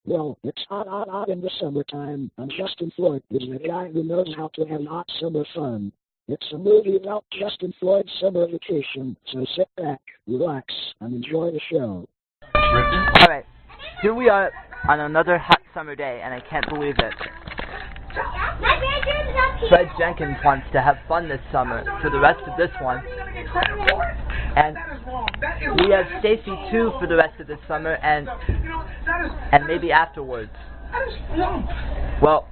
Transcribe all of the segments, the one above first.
Well, it's hot in the summertime. I'm Justin Floyd, the guy who knows how to have hot summer fun. It's a movie about Justin Floyd's summer vacation, so sit back, relax, and enjoy the show. Alright, here we are on another hot summer day, and I can't believe it. Fred Jenkins wants to have fun this summer for the rest of this one. And we have Stacy too for the rest of this summer, and maybe afterwards. Well,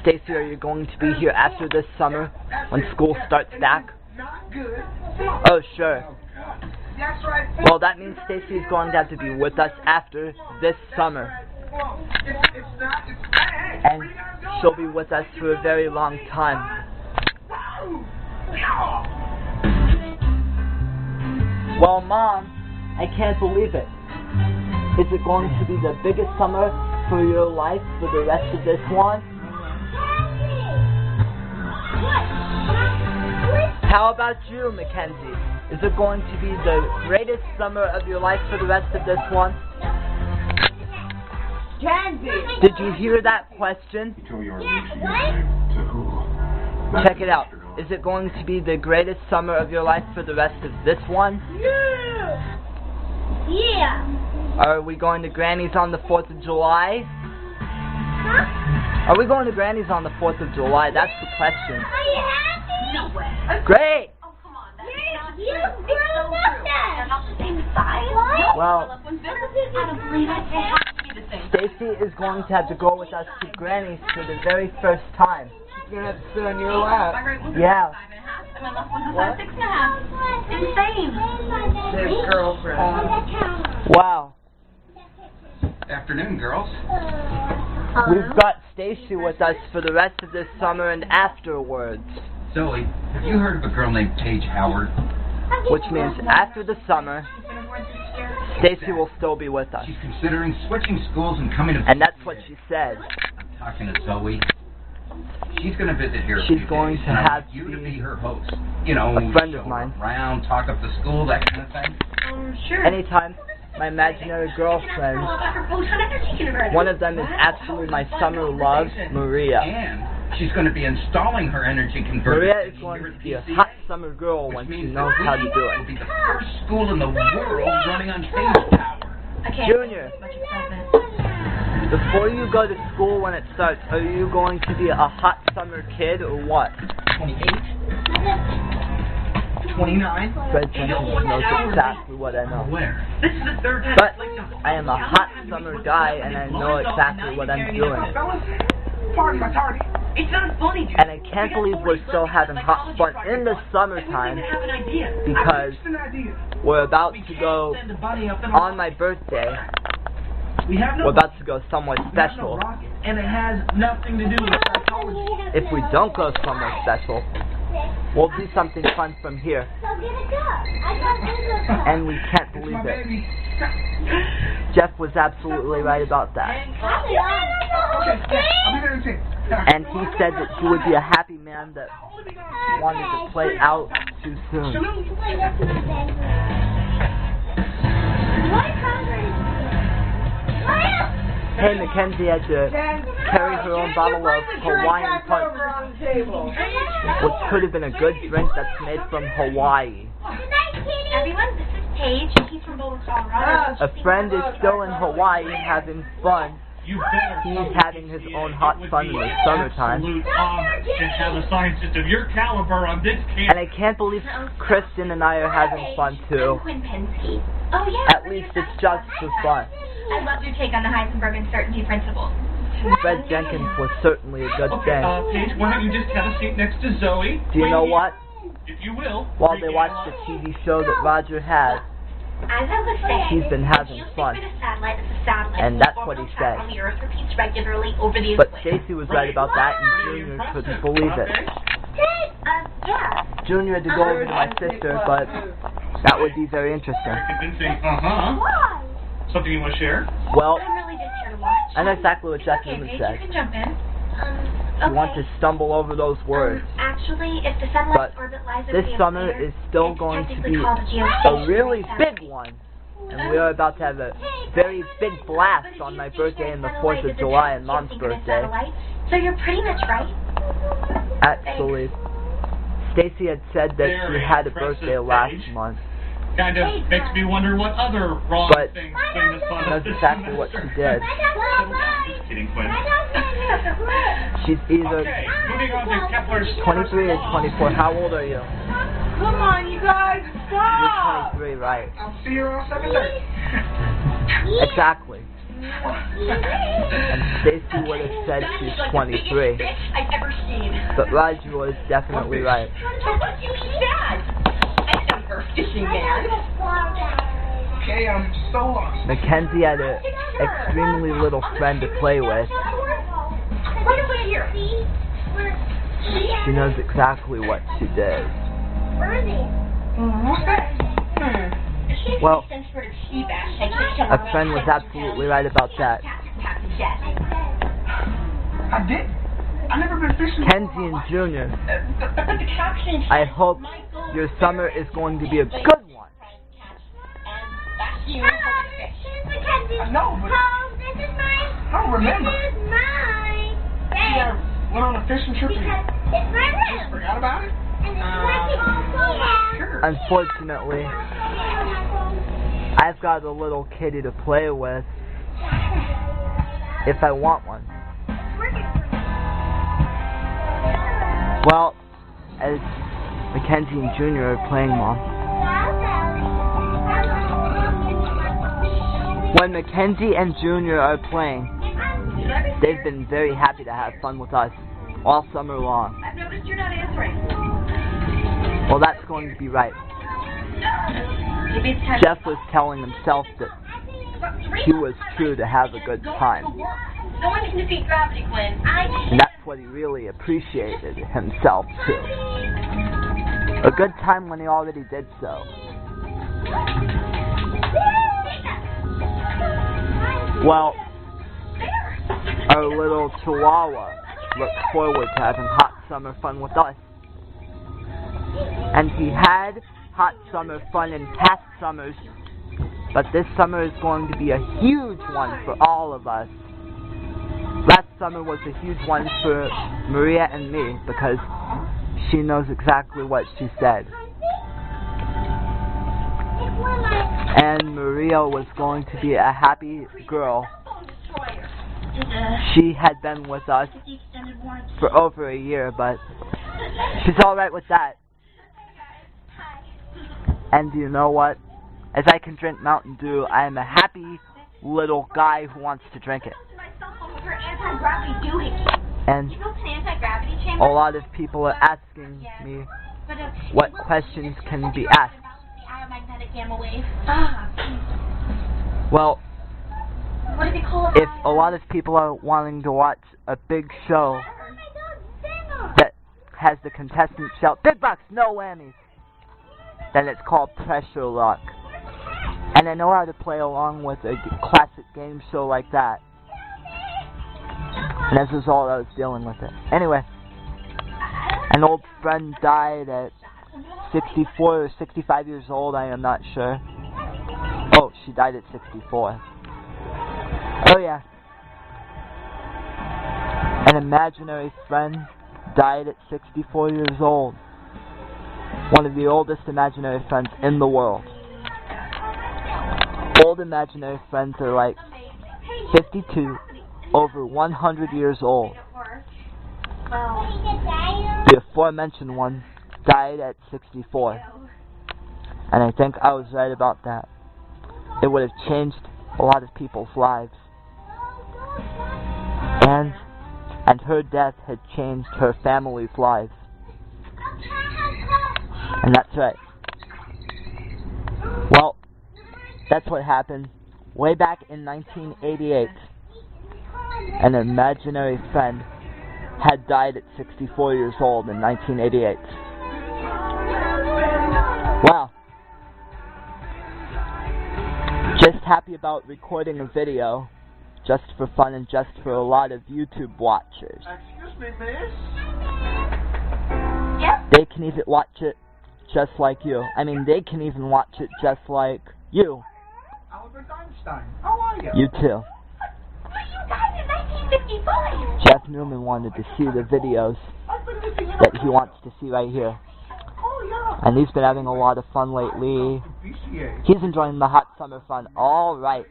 Stacy, are you going to be here after this summer when school starts back? Oh, sure. Well, that means Stacy is going to have to be with us after this summer. And she'll be with us for a very long time. Well, Mom, I can't believe it. Is it going to be the biggest summer for your life for the rest of this one? How about you, Mackenzie? Is it going to be the greatest summer of your life for the rest of this one? Did you hear that question? Check it out. Is it going to be the greatest summer of your life for the rest of this one? Yeah. Are we going to Granny's on the 4th of July? Huh? Are we going to Granny's on the 4th of July? That's the question. Are you happy? No way. Great! Oh, come on. You grown up then. They're not the same size. What? Well, I don't believe it. They have to be the same. Stacy is going to have to go with us to Granny's for the very first time. She's going to have to sit on your lap. My right one's Yeah. 5.5, and my left one's a size 6.5. Insane. Same girlfriend. Wow. Afternoon, girls. We've got Stacy with us for the rest of this summer and afterwards. Zoe, have you heard of a girl named Paige Howard? Which means after the summer, Stacy will still be with us. She's considering switching schools and coming to... And that's what she said. I'm talking to Zoe. She's going to visit here. She's going to have you to be her host. You know, a friend show of mine. her around, talk up the school, that kind of thing. Sure. Anytime my imaginary girlfriend, one of them is actually my summer love, Maria. And she's going to be installing her energy converter. Maria is going to be a hot summer girl when she knows how to do Will it. be the first school in the world running on phase power. Junior, before you go to school when it starts, are you going to be a hot summer kid or what? 28. 29. Fred Jenkins knows exactly what I know. Where? This is the third time. But I am a hot summer guy and I know exactly what I'm doing. It's not funny, dude. And I can't believe we're still having hot fun in the summertime because we're about to go on my birthday. We're about to go somewhere special. And it has nothing to do with psychology. If we don't go somewhere special, we'll do something fun from here. And we can't believe it. Jeff was absolutely right about that. And he said that he would be a happy man that wanted to play out too soon. Hey, Mackenzie had to carry her own bottle of Hawaiian Punch, which could have been a good drink that's made from Hawaii. Everyone, this is Paige. He's from Boulder, Colorado. A friend is still in Hawaii having fun. He's having his own hot fun in the summertime. Absolute honor to have a scientist of your caliber on this And campus. I can't believe Kristen and I are having fun too. Quinn Pensky. Oh, yeah. At least it's just for fun. I love your take on the Heisenberg uncertainty principle. Fred Jenkins was certainly a good Okay, thing. Paige, why don't you just have a seat next to Zoe? Do you know what? If you will. While they watch the TV show that Roger had, As I was saying, he's been having fun. And that's what he said. On the Earth repeats regularly over the But equator. Stacy was right about that, and Junior couldn't believe it. Yeah. Junior had to go over to my sister, but that would be very interesting. Convincing, uh-huh. Why? Something you want to share? Well, I'm really just here to watch. I know exactly what Jeff Okay, Newman Paige, said. you can jump in. You want to stumble over those words. Actually, if the satellite's But orbit lies over this the summer equator, is still it's going to technically be called a geostationary really satellite. big one. and we are about to have a very big blast on my birthday and the 4th of July and Mom's birthday. So you're pretty much right. Actually, Stacy had said that she had a birthday last month. Kind of makes me wonder what other wrong But things Quinn has done. that's exactly what she did. Just kidding, Quinn. She's either Okay, moving on to Kepler's 23 or 24. How old are you? Come on, you guys, You're stop! 23, right? I'll see you around 7:30. Exactly. And Stacy would have said she's 23. I've ever seen. But Roger was definitely right. What you said? I know you're a fishing man. Okay, I'm so lost. Mackenzie had an extremely little friend to play with. What is it here? She knows exactly what she did. What's that? Well, a friend was absolutely right about that. I did. I've never been fishing. Kenzie and Junior, But the caption says, I hope your summer is going to be a good one. that's you. I know, but This is mine. I don't remember. This is mine. Yeah, went on a fishing trip and It's my room. forgot about it? And it's working. Sure. Unfortunately, I've got a little kitty to play with if I want one. Well, as Mackenzie and Junior are playing, Mom. When Mackenzie and Junior are playing, they've been very happy to have fun with us all summer long. I've noticed you're not answering. Well, that's going to be right. Maybe it's time. Jeff was telling himself that he was true to have a good time. No one can defeat gravity, Quinn. And that's what he really appreciated himself, too. A good time when he already did so. Well, our little Chihuahua looks forward to having hot summer fun with us. And he had hot summer fun in past summers, but this summer is going to be a huge one for all of us. Last summer was a huge one for Maria and me because she knows exactly what she said. And Maria was going to be a happy girl. She had been with us for over a year, but she's alright with that. And you know what? As I can drink Mountain Dew, I am a happy little guy who wants to drink it. And a lot of people are asking me what questions can be asked. Well, if a lot of people are wanting to watch a big show that has the contestants shout, "Big bucks, no whammies," then it's called Pressure Luck. And I know how to play along with a classic game show like that. And this is all I was dealing with it. Anyway, an old friend died at 64 or 65 years old, I am not sure. Oh, she died at 64. Oh yeah. An imaginary friend died at 64 years old. One of the oldest imaginary friends in the world. Old imaginary friends are like 52, over 100 years old. The aforementioned one died at 64. And I think I was right about that. It would have changed a lot of people's lives. And her death had changed her family's lives. And that's right. Well, that's what happened way back in 1988. An imaginary friend had died at 64 years old in 1988. Wow. Just happy about recording a video, just for fun and just for a lot of YouTube watchers. Excuse me, miss? Yep. They can even watch it just like you. I mean, they can even watch it just like you. Albert Einstein. How are you? You too. But you died in 1955. Jeff Newman wanted to see the videos I've been missing you. that he wants to see right here. Oh, yeah. And he's been having a lot of fun lately. BCA. He's enjoying the hot summer fun. All right.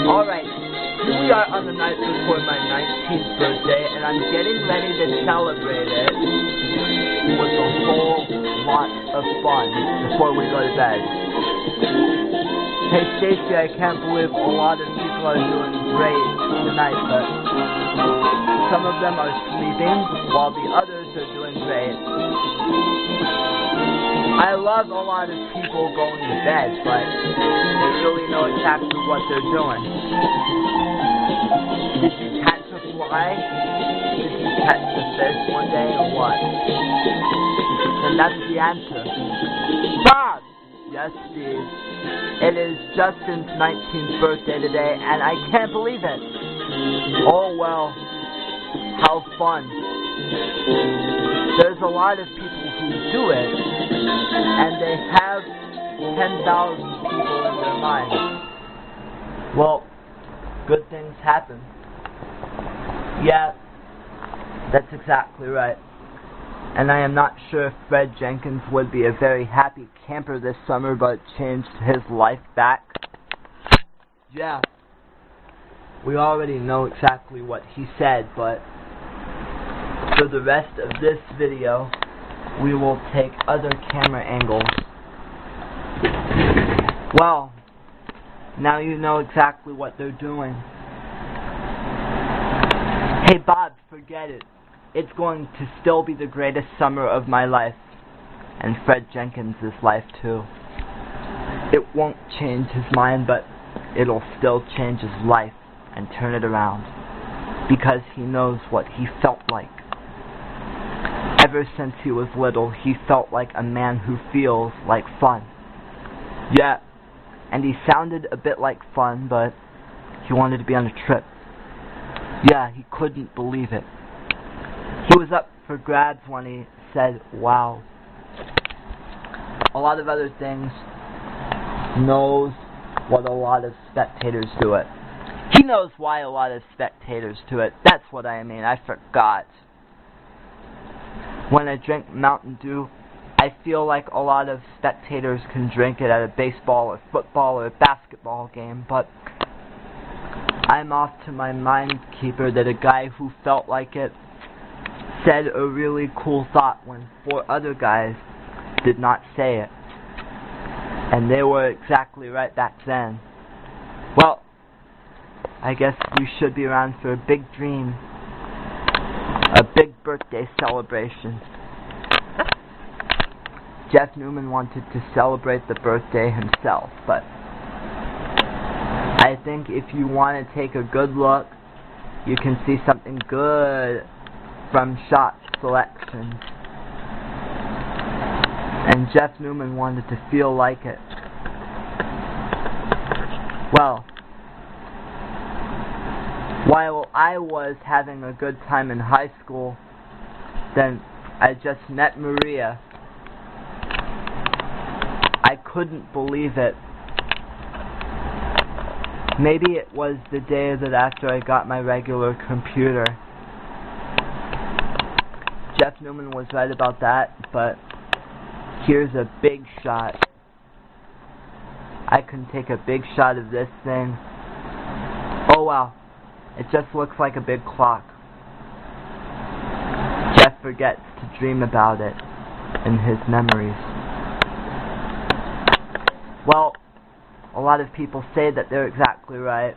Alright, here we are on the night before my 19th birthday, and I'm getting ready to celebrate it with a whole lot of fun before we go to bed. Hey Stacy, I can't believe a lot of people are doing great tonight, but some of them are sleeping while the others are doing great. I love a lot of people going to bed, but they really know exactly what they're doing. Did you catch a fly? Did you catch a fish one day, or what? And that's the answer. Bob! Yes, Steve. It is Justin's 19th birthday today, and I can't believe it. Oh, well. How fun. There's a lot of people who do it, and they have 10,000 people in their minds. Well, good things happen. Yeah, that's exactly right. And I am not sure if Fred Jenkins would be a very happy camper this summer, but changed his life back. Yeah, we already know exactly what he said, but for the rest of this video, we will take other camera angles. Well, now you know exactly what they're doing. Hey Bob, forget it. It's going to still be the greatest summer of my life, and Fred Jenkins' life too. It won't change his mind, but it'll still change his life and turn it around, because he knows what he felt like. Ever since he was little, he felt like a man who feels like fun. Yeah, and he sounded a bit like fun, but he wanted to be on a trip. Yeah, he couldn't believe it. He was up for grabs when he said, wow. A lot of other things. Knows what a lot of spectators do it. He knows why a lot of spectators do it. That's what I mean. I forgot. When I drink Mountain Dew, I feel like a lot of spectators can drink it at a baseball or football or basketball game, but I'm off to my mind keeper that a guy who felt like it said a really cool thought when 4 other guys did not say it. And they were exactly right back then. Well, I guess we should be around for a big dream. A big birthday celebration. Jeff Newman wanted to celebrate the birthday himself, but I think if you want to take a good look, you can see something good from shot selections. And Jeff Newman wanted to feel like it. Well, while I was having a good time in high school, then I just met Maria. I couldn't believe it. Maybe it was the day that after I got my regular computer. Jeff Newman was right about that, but here's a big shot. I can take a big shot of this thing. Oh wow, it just looks like a big clock. Jeff forgets to dream about it in his memories. Well, a lot of people say that they're exactly right.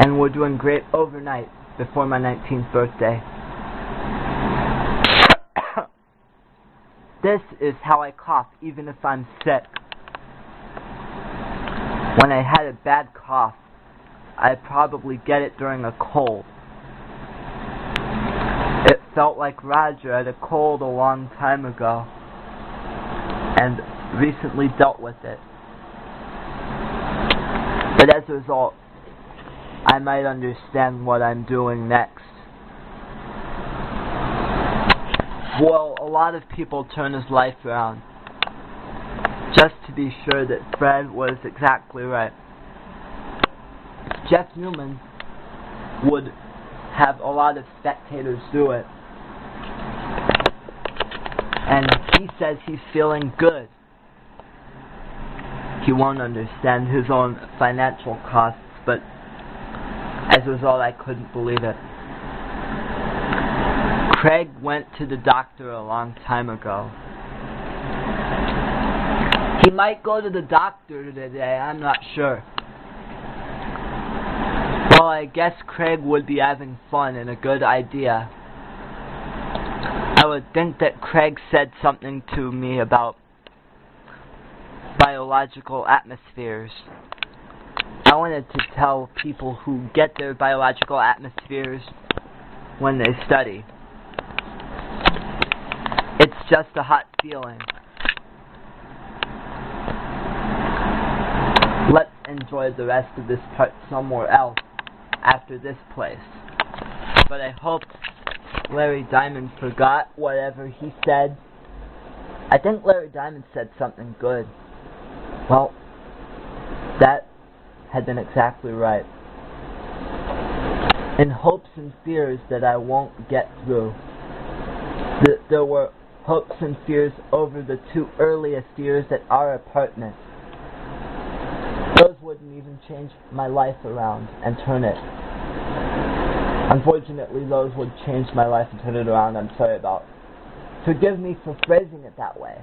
And we're doing great overnight before my 19th birthday. This is how I cough even if I'm sick. When I had a bad cough, I'd probably get it during a cold. It felt like Roger had a cold a long time ago and recently dealt with it. But as a result, I might understand what I'm doing next. Well, a lot of people turn his life around just to be sure that Fred was exactly right. Jeff Newman would have a lot of spectators do it. And he says he's feeling good. He won't understand his own financial costs, but as a result, I couldn't believe it. Craig went to the doctor a long time ago. He might go to the doctor today, I'm not sure. Well, I guess Craig would be having fun and a good idea. I would think that Craig said something to me about biological atmospheres. I wanted to tell people who get their biological atmospheres when they study. It's just a hot feeling. Let's enjoy the rest of this part somewhere else after this place. But I hope Larry Diamond forgot whatever he said. I think Larry Diamond said something good. Well, that had been exactly right. In hopes and fears that I won't get through. There were hopes and fears over the 2 earliest years at our apartment. Those wouldn't even change my life around and turn it. Unfortunately, those would change my life and turn it around. I'm sorry about. Forgive me for phrasing it that way.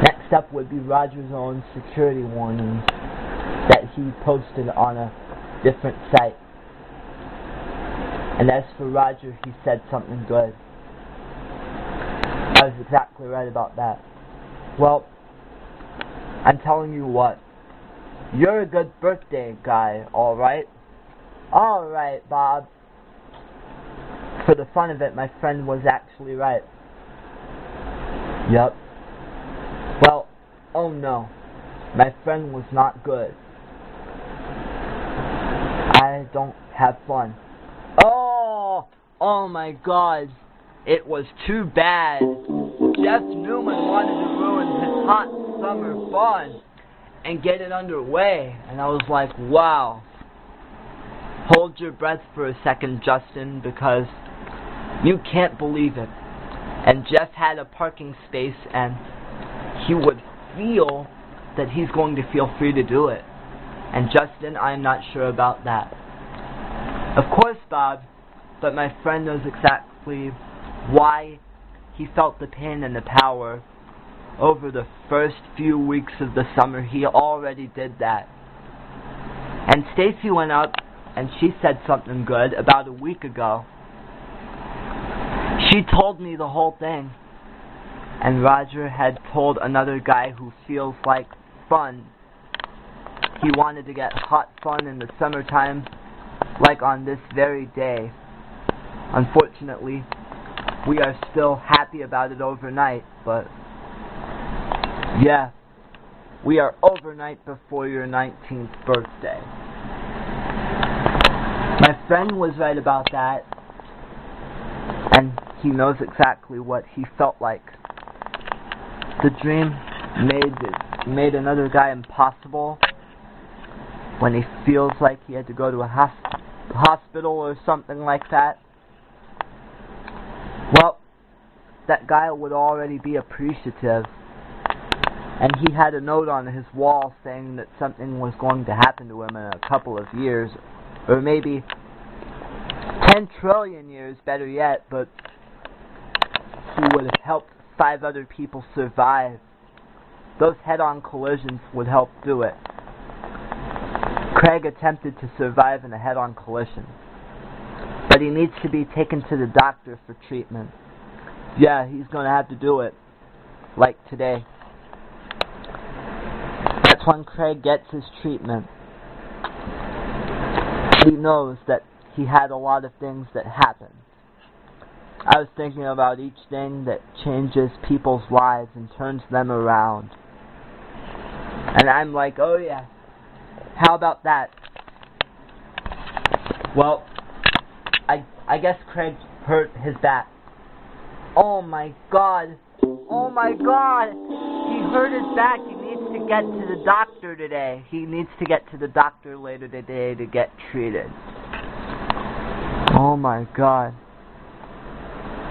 Next up would be Roger's own security warnings that he posted on a different site. And as for Roger, he said something good. I was exactly right about that. Well, I'm telling you what. You're a good birthday guy, alright? Alright, Bob. For the fun of it, my friend was actually right. Yup. Well, oh no. My friend was not good. I don't have fun. Oh my God. It was too bad. Jeff Newman wanted to ruin his hot summer fun and get it underway. And I was like, wow. Hold your breath for a second, Justin, because you can't believe it. And Jeff had a parking space, and he would feel that he's going to feel free to do it. And Justin, I'm not sure about that. Of course, Bob, but my friend knows exactly why he felt the pain and the power. Over the first few weeks of the summer, he already did that. And Stacy went up, and she said something good about a week ago. She told me the whole thing. And Roger had told another guy who feels like fun. He wanted to get hot fun in the summertime, like on this very day. Unfortunately, we are still happy about it overnight, but yeah, we are overnight before your 19th birthday. My friend was right about that, and he knows exactly what he felt like. The dream made another guy impossible when he feels like he had to go to a hospital or something like that. Well, that guy would already be appreciative, and he had a note on his wall saying that something was going to happen to him in a couple of years, or maybe 10 trillion years, better yet, but he would have helped 5 other people survive. Those head-on collisions would help do it. Craig attempted to survive in a head-on collision, but he needs to be taken to the doctor for treatment. Yeah, he's going to have to do it, like today. That's when Craig gets his treatment. He knows that he had a lot of things that happened. I was thinking about each thing that changes people's lives and turns them around. And I'm like, oh yeah, how about that? Well, I guess Craig hurt his back. Oh my God. Oh my God. He hurt his back. He needs to get to the doctor today. He needs to get to the doctor later today to get treated. Oh my God.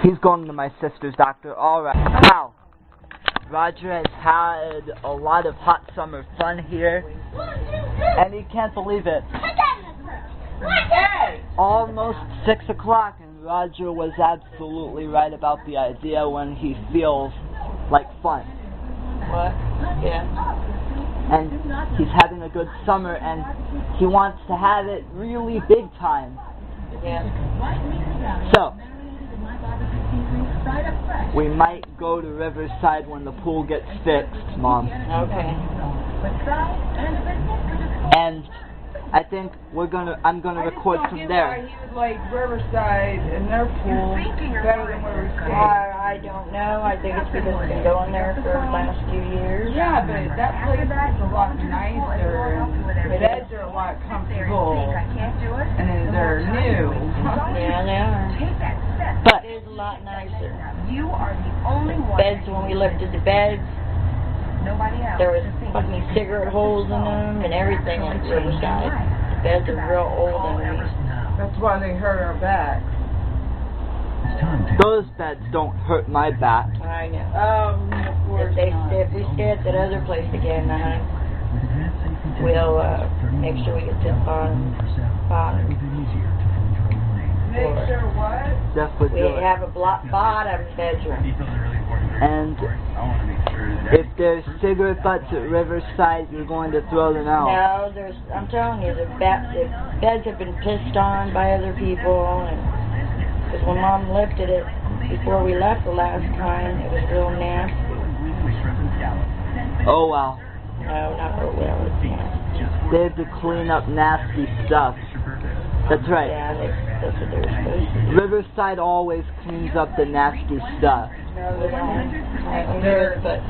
He's going to my sister's doctor. Alright. Wow. Roger has had a lot of hot summer fun here. And he can't believe it. Almost 6 o'clock, and Roger was absolutely right about the idea when he feels like fun. What? Yeah. And he's having a good summer, and he wants to have it really big time. Yeah. So, we might go to Riverside when the pool gets fixed, Mom. Okay. And I think I'm gonna record from there. He would like Riverside and their pool better than where we stayed. I don't know. I think it's because we've been going there for the last few years. Yeah, but that place is a lot nicer. And the beds are a lot comfortable. And they're new. Yeah, they are. But It is a lot nicer. You are the only one. Beds, when we lifted the beds, Nobody else. there was fucking cigarette holes in them and everything at Riverside. The beds are real old underneath. That's why they hurt our backs. those beds don't hurt my back. I know. If we stay at that other place again, we'll make sure we get the bottom. Make sure what? Jeff would We do it. have a bottom bedroom. And if there's cigarette butts at Riverside, you're going to throw them out. No, I'm telling you, the beds have been pissed on by other people, and because when Mom lifted it before we left the last time, it was real nasty. Oh wow. No, not real well. It's nasty. They have to clean up nasty stuff. That's right. Yeah, that's what they're supposed to do. Riverside always cleans up the nasty stuff. No, they don't.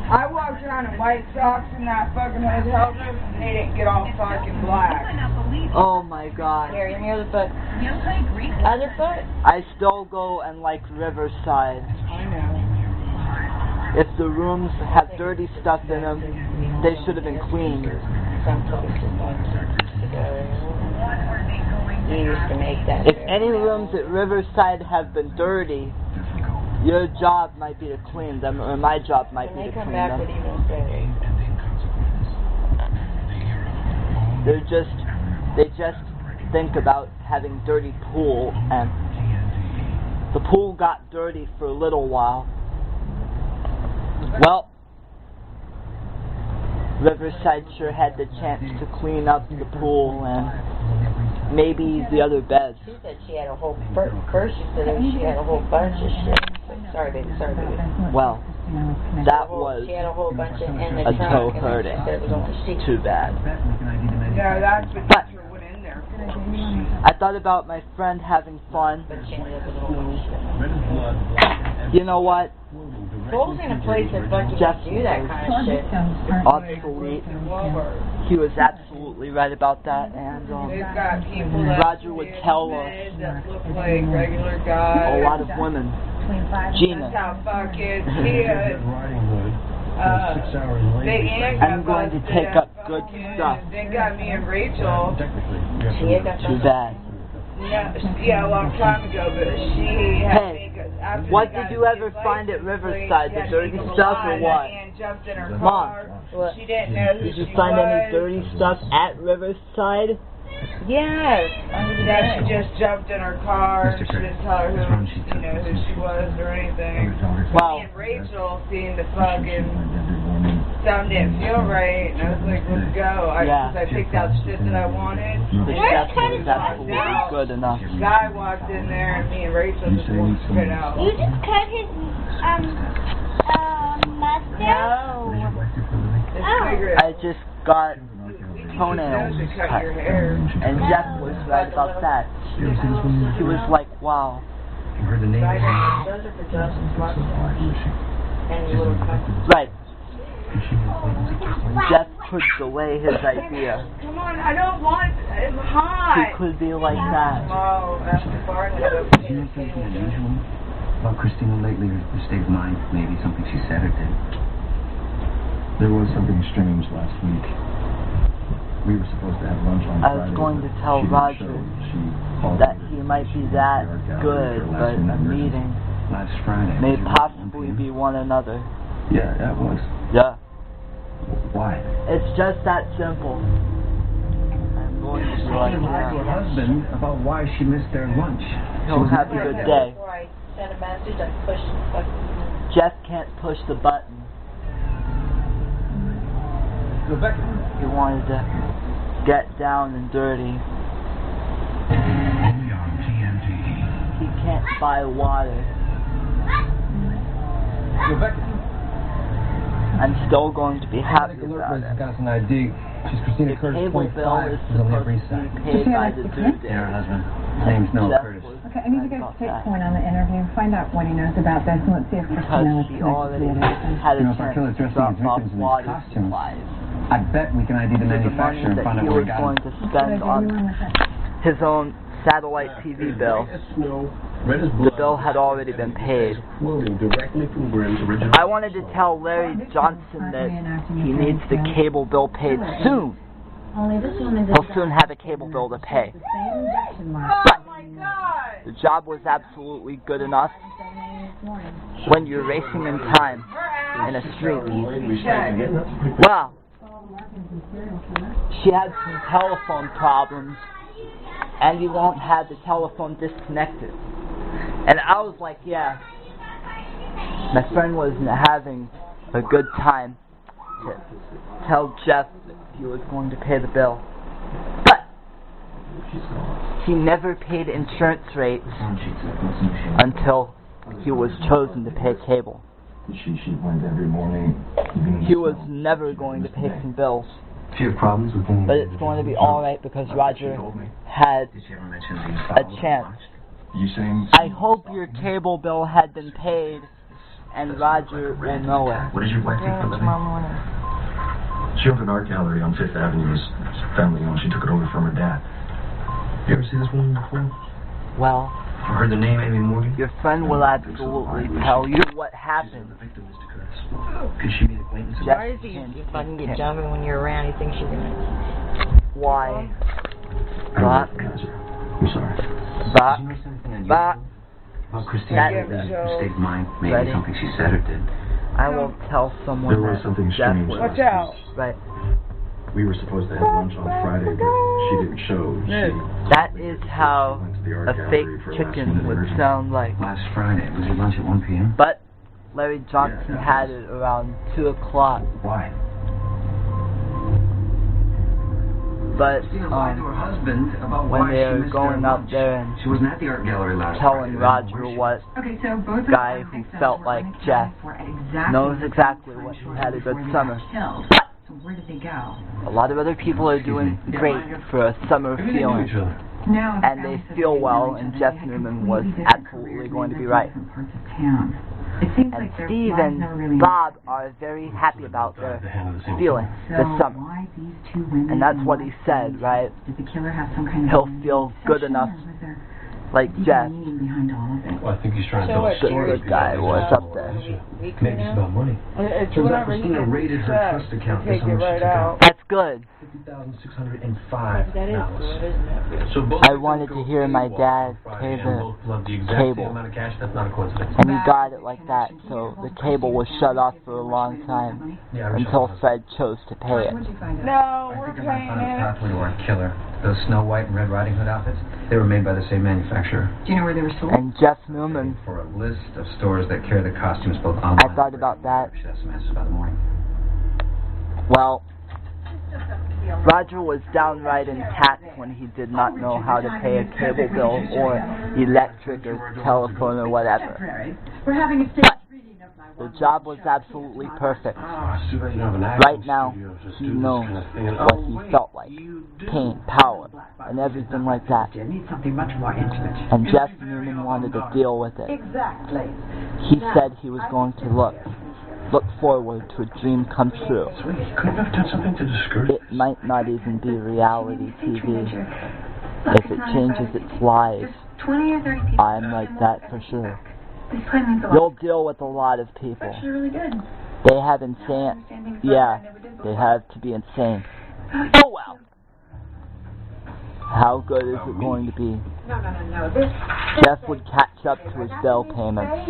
I walked around in white socks in that fucking hotel room and they didn't get all fucking black. Oh my God. Here, give me the other foot. Other foot? I still go and like Riverside. I know. If the rooms have dirty stuff in them, they should have been cleaned. Some places you used to make that. If any rooms at Riverside have been dirty, your job might be to clean them, or my job might be to clean them. What do you even say? They just think about having dirty pool, and the pool got dirty for a little while. Well, Riverside sure had the chance to clean up the pool and maybe the other beds. She said she had a whole, first she said she had a whole bunch of shit. Sorry, baby. Well, that was she had a whole bunch of in the a trunk, toe and hurting. she said it was only six. Too bad. Yeah, that's what But teacher went in there. I thought about my friend having fun. But she ended up with a whole bunch of shit. You know what? Cole's in a place that fucking Jeff do that kind of shit. Obsolete. He was absolutely right about that, and They've got people that Roger would tell us that look like regular guys. a lot of women. Gina. That's how fucking kids. I'm going to take up good stuff. They got me and Rachel. Too bad. Yeah, a long time ago, but she had Hey, what did you ever find at Riverside? The dirty stuff or what? Jumped in her Mom, car. She didn't know who did you she find was. any dirty stuff at Riverside? Yes. That she just jumped in her car and she didn't tell her who she was or anything. Wow. Me and Rachel seen the fucking something didn't feel right, and I was like, let's go. Yeah. I picked out shit that I wanted. The chef was absolutely good enough. Guy walked in there and me and Rachel just walked straight out. You just cut his mustache? No. It's bigger. I just got toenails cut, and Jeff was right about that. He was like, wow. Those are for Justin. And your little cousin. Right. Jeff could delay his idea. Come on, I don't want it. It's hot. He could be like that. Oh, that's far enough. About Christina lately, her state of mind, maybe something she said or did. There was something strange last week. We were supposed to have lunch on Friday. I was going to tell Roger that he might be that good, but a meeting Last Friday. may possibly be one another. Yeah, that was. Yeah. Why? It's just that simple. I'm going to be like She lied to her husband about why she missed their lunch. He'll have a good day. Before I sent a message, I pushed the fucking... Jeff can't push the button. Rebecca. He wanted to get down and dirty. Only on TNT. He can't buy water. Rebecca. I'm still going to be happy about it. Got an ID. She's Christina The Curtis, cable 25. bill is Is on the Upper supposed East to Side. be paid by the due date. Yeah, her husband. His name's Noah Jeff Curtis. was Okay, I need you guys about to take that. point on the interview, find out what he knows about this, and let's see if Because Christina was she connected already to it. had a You know, if our chance killer's to dressing drop his off victims in these water costumes, supplies. I bet we can ID the For the money manufacturer and that find out he where was he got going it. to spend on his own satellite TV bill. The bill had already been paid. I wanted to tell Larry Johnson that he needs the cable bill paid soon. He'll soon have a cable bill to pay. But the job was absolutely good enough when you're racing in time in a street. Well, she had some telephone problems, and he won't have the telephone disconnected. And I was like, yeah, my friend wasn't having a good time to tell Jeff that he was going to pay the bill. But he never paid insurance rates until he was chosen to pay cable. She went every morning. He was never going to pay some bills. Do you have problems with any? But it's going to be alright because Roger had Did she ever mention a chance. You saying? I hope your cable bill had been paid and Roger will know it. What did your wife do for a living? Tomorrow morning. She owned an art gallery on 5th Avenue. It's family owned. She took it over from her dad. You ever see this woman before? Well, You heard the name Amy Morgan? your friend will absolutely tell you what happened. The victim, Mr. Curtis. Could she be an acquaintance of Jeff Why does he can't- just fucking get jumping when you're around? He thinks you're gonna... Why? I But, don't recognize her. I'm sorry. Did but, you know something unusual but, about Christina That- lately? Her state of mind, maybe Ready? something she said or did. I will tell someone There was that something Jeff strange. was Watch out. right. We were supposed to have lunch on Friday, but she didn't show. That is how went to the art a fake gallery for chicken last-minute would emergency. sound like. Last Friday. Was your lunch at 1 p.m.? But Larry Johnson Yeah, had it around 2 o'clock. Why? But Christina lied to her husband about when why they she were missed going their up lunch. there and She wasn't at the art gallery last telling Friday. They don't know Roger where she what Okay, so both guy of who the felt were like unaccounted Jeff for at exactly knows the exactly same what time he had a before good they summer. got killed. So where did they go? a lot of other people are doing great for a summer feeling. Now, And they feel well, and Jeff Newman was absolutely going to be right. And And Steve and Bob are very happy about their feeling this summer. Why these two women? And that's what he said, right? Did the killer have some kind of He'll feel good enough like Jeff. meaning behind all of it? Well, I think he's trying to So tell a what, story. Good guy was up there. Maybe it's about money. It's Turns out whatever he Christina raided her said. trust account. Take That's how it much she right took out. That's good. $50,605. That is good, isn't it? So both I wanted to hear my dad pay the cable. amount of cash. That's not a coincidence. And he got it like that, so the cable was shut off for a long time until Fred chose to pay it. No, I we're think I might paying find a it. pathway to our killer. Those Snow White and Red Riding Hood outfits, they were made by the same manufacturer. Do you know where they were sold? And Jeff Newman, For a list of stores that carry the costumes both online. I thought about that. We should have some answers by the morning. well, Roger was downright intact when he did not know how to pay a cable bill or electric or telephone or whatever. We're having a The job was absolutely perfect. Right now, he knows what he felt like. Pain, power, and everything like that. need something much more intimate. And Jeff Newman wanted to deal with it. Exactly. He said he was going to look forward to a dream come true. He couldn't have done something to discourage It might not even be reality TV. If it changes its lives, 20 or 30 people. I'm like that for sure. This play means a lot. You'll deal with a lot of people. It's actually really good. They have insane. Yeah, they have to be insane. Oh wow. How good is it going to be? No. Jeff would catch up to his bill payments.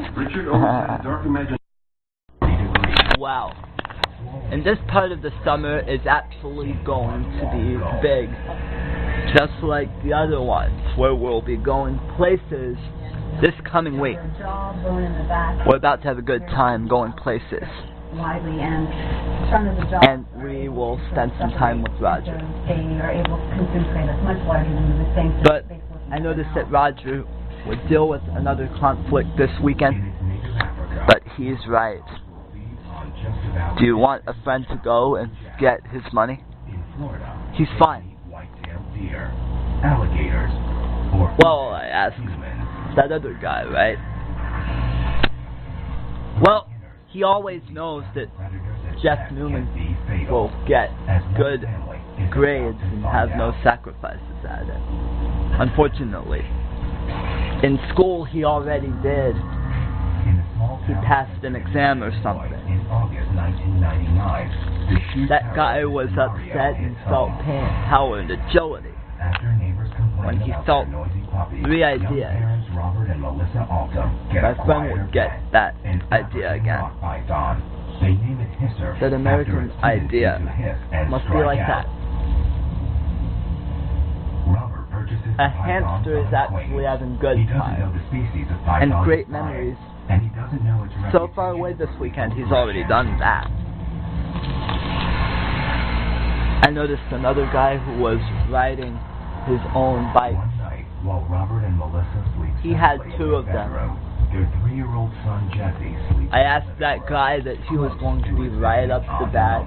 Wow. And this part of the summer is actually going to be big. Just like the other ones, where we'll be going places this coming week. We're about to have a good time going places. And we will spend some time with Roger. But I noticed that Roger would deal with another conflict this weekend. But he's right. Do you want a friend to go and get his money? He's fine. Well, I asked that other guy, right? Well, he always knows that Jeff Newman will get good grades and have no sacrifices at it. Unfortunately. In school, he already did. He passed an exam or something. That guy was upset and felt pain, power, and agility. When he felt 3 ideas, my friend would get that idea again. That American idea must be like that. A hamster is actually having good time and great memories. So far away this weekend, he's already done that. I noticed another guy who was riding his own bike. He had 2 of them. Their 3-year-old son Jesse sleeps. I asked that guy that he was going to be right up to the bat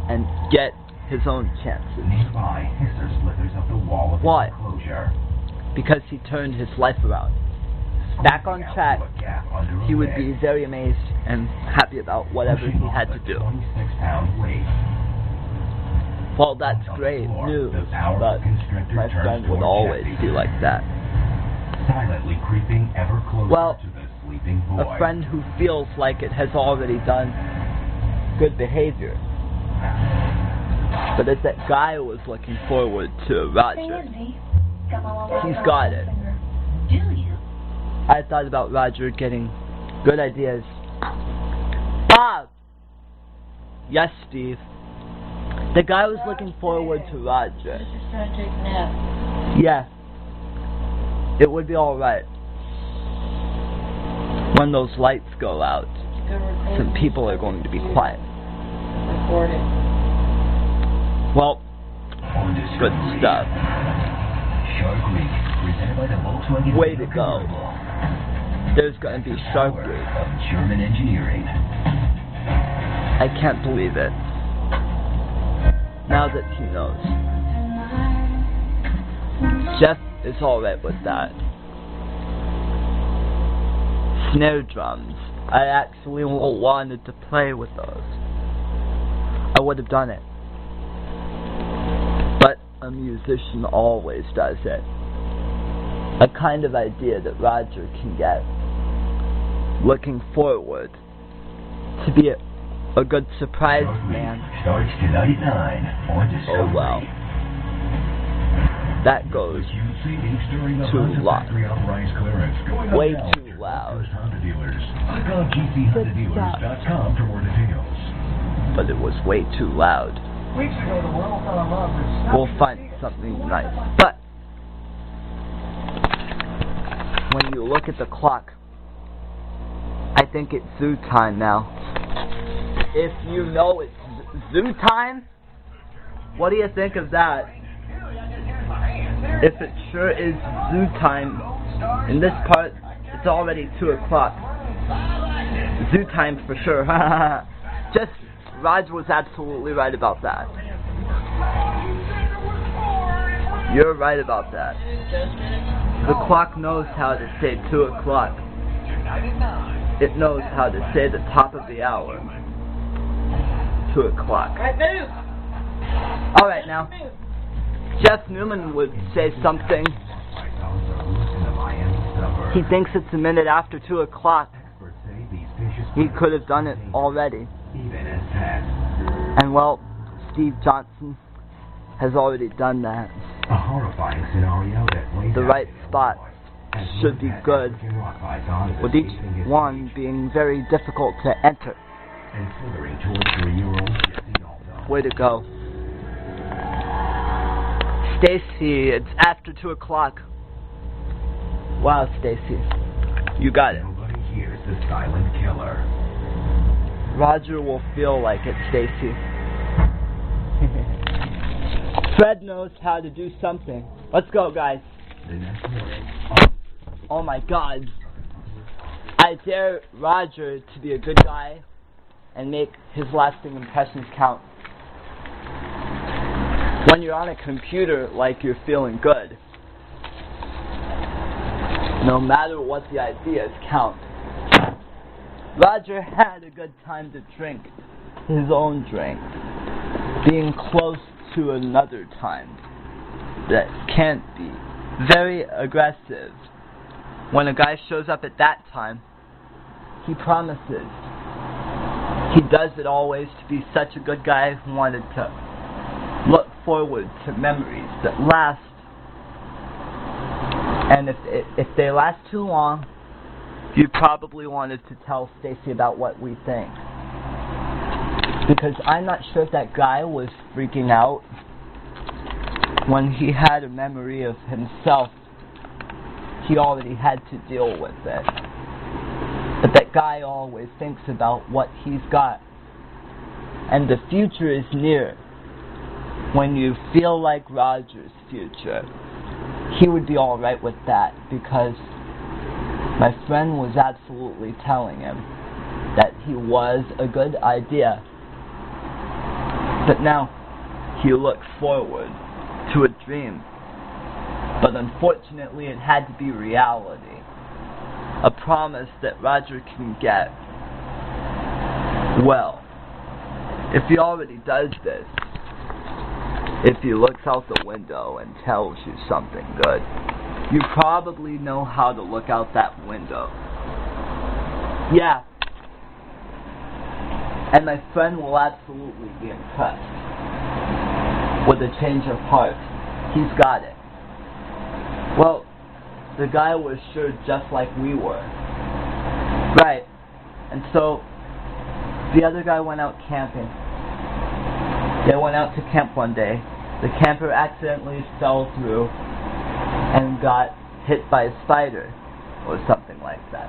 and get his own chances. Nearby, Hisser slithers up the wall of Why? the enclosure. Because he turned his life around. Back on track, he would be very amazed and happy about whatever he had to do. Well, that's great news, but my friend would always be like that. Silently creeping ever closer Well, to the sleeping boy. a friend who feels like it has already done good behavior. But as that guy was looking forward to Roger, he's got it. I thought about Roger getting good ideas. Bob! Yes, Steve. The guy was looking forward to Roger. Yeah. It would be alright. When those lights go out, some people are going to be quiet. Well, good stuff. Way to go. There's going to be Shark Week. German engineering. I can't believe it. Now that he knows. Jeff is alright with that. Snare drums. I actually wanted to play with those. I would have done it. But a musician always does it. A kind of idea that Roger can get. Looking forward to be a good surprise man. Starts tonight at 9 on Discovery. Oh wow. That goes too loud. Way too loud. GCHondaDealers.com for more details. But it was way too loud. We'll find something nice. But when you look at the clock, I think it's zoo time now. If you know it's zoo time, what do you think of that? If it sure is zoo time, in this part, it's already 2 o'clock. Zoo time for sure. Just, Raj was absolutely right about that. You're right about that. The clock knows how to say 2 o'clock. It knows how to say the top of the hour. 2 o'clock. Alright now. Jeff Newman would say something. He thinks it's a minute after 2 o'clock. He could have done it already. And well, Steve Johnson has already done that. A horrifying scenario that plays The right spots should be good, with each one being very difficult to enter. And slithering towards 3-year-old. Way to go. Stacy, it's after 2 o'clock. Wow, Stacy. You got it. Nobody hears the silent killer. Roger will feel like it, Stacy. Fred knows how to do something. Let's go, guys. The next morning. Oh my God. I dare Roger to be a good guy and make his lasting impressions count. When you're on a computer like you're feeling good, no matter what the ideas count. Roger had a good time to drink his own drink, being close to another time that can't be. Very aggressive. When a guy shows up at that time, he promises. He does it always to be such a good guy who wanted to look forward to memories that last. And if they last too long, you probably wanted to tell Stacy about what we think. Because I'm not sure if that guy was freaking out when he had a memory of himself. He already had to deal with it. But that guy always thinks about what he's got. And the future is near. When you feel like Roger's future, he would be alright with that, because my friend was absolutely telling him that he was a good idea. But now he looks forward to a dream. But unfortunately it had to be reality. A promise that Roger can get. Well, if he already does this, if he looks out the window and tells you something good, you probably know how to look out that window. Yeah. And my friend will absolutely be impressed with a change of heart. He's got it. Well, the guy was sure just like we were. Right. And so, the other guy went out camping. They went out to camp one day. The camper accidentally fell through and got hit by a spider, or something like that.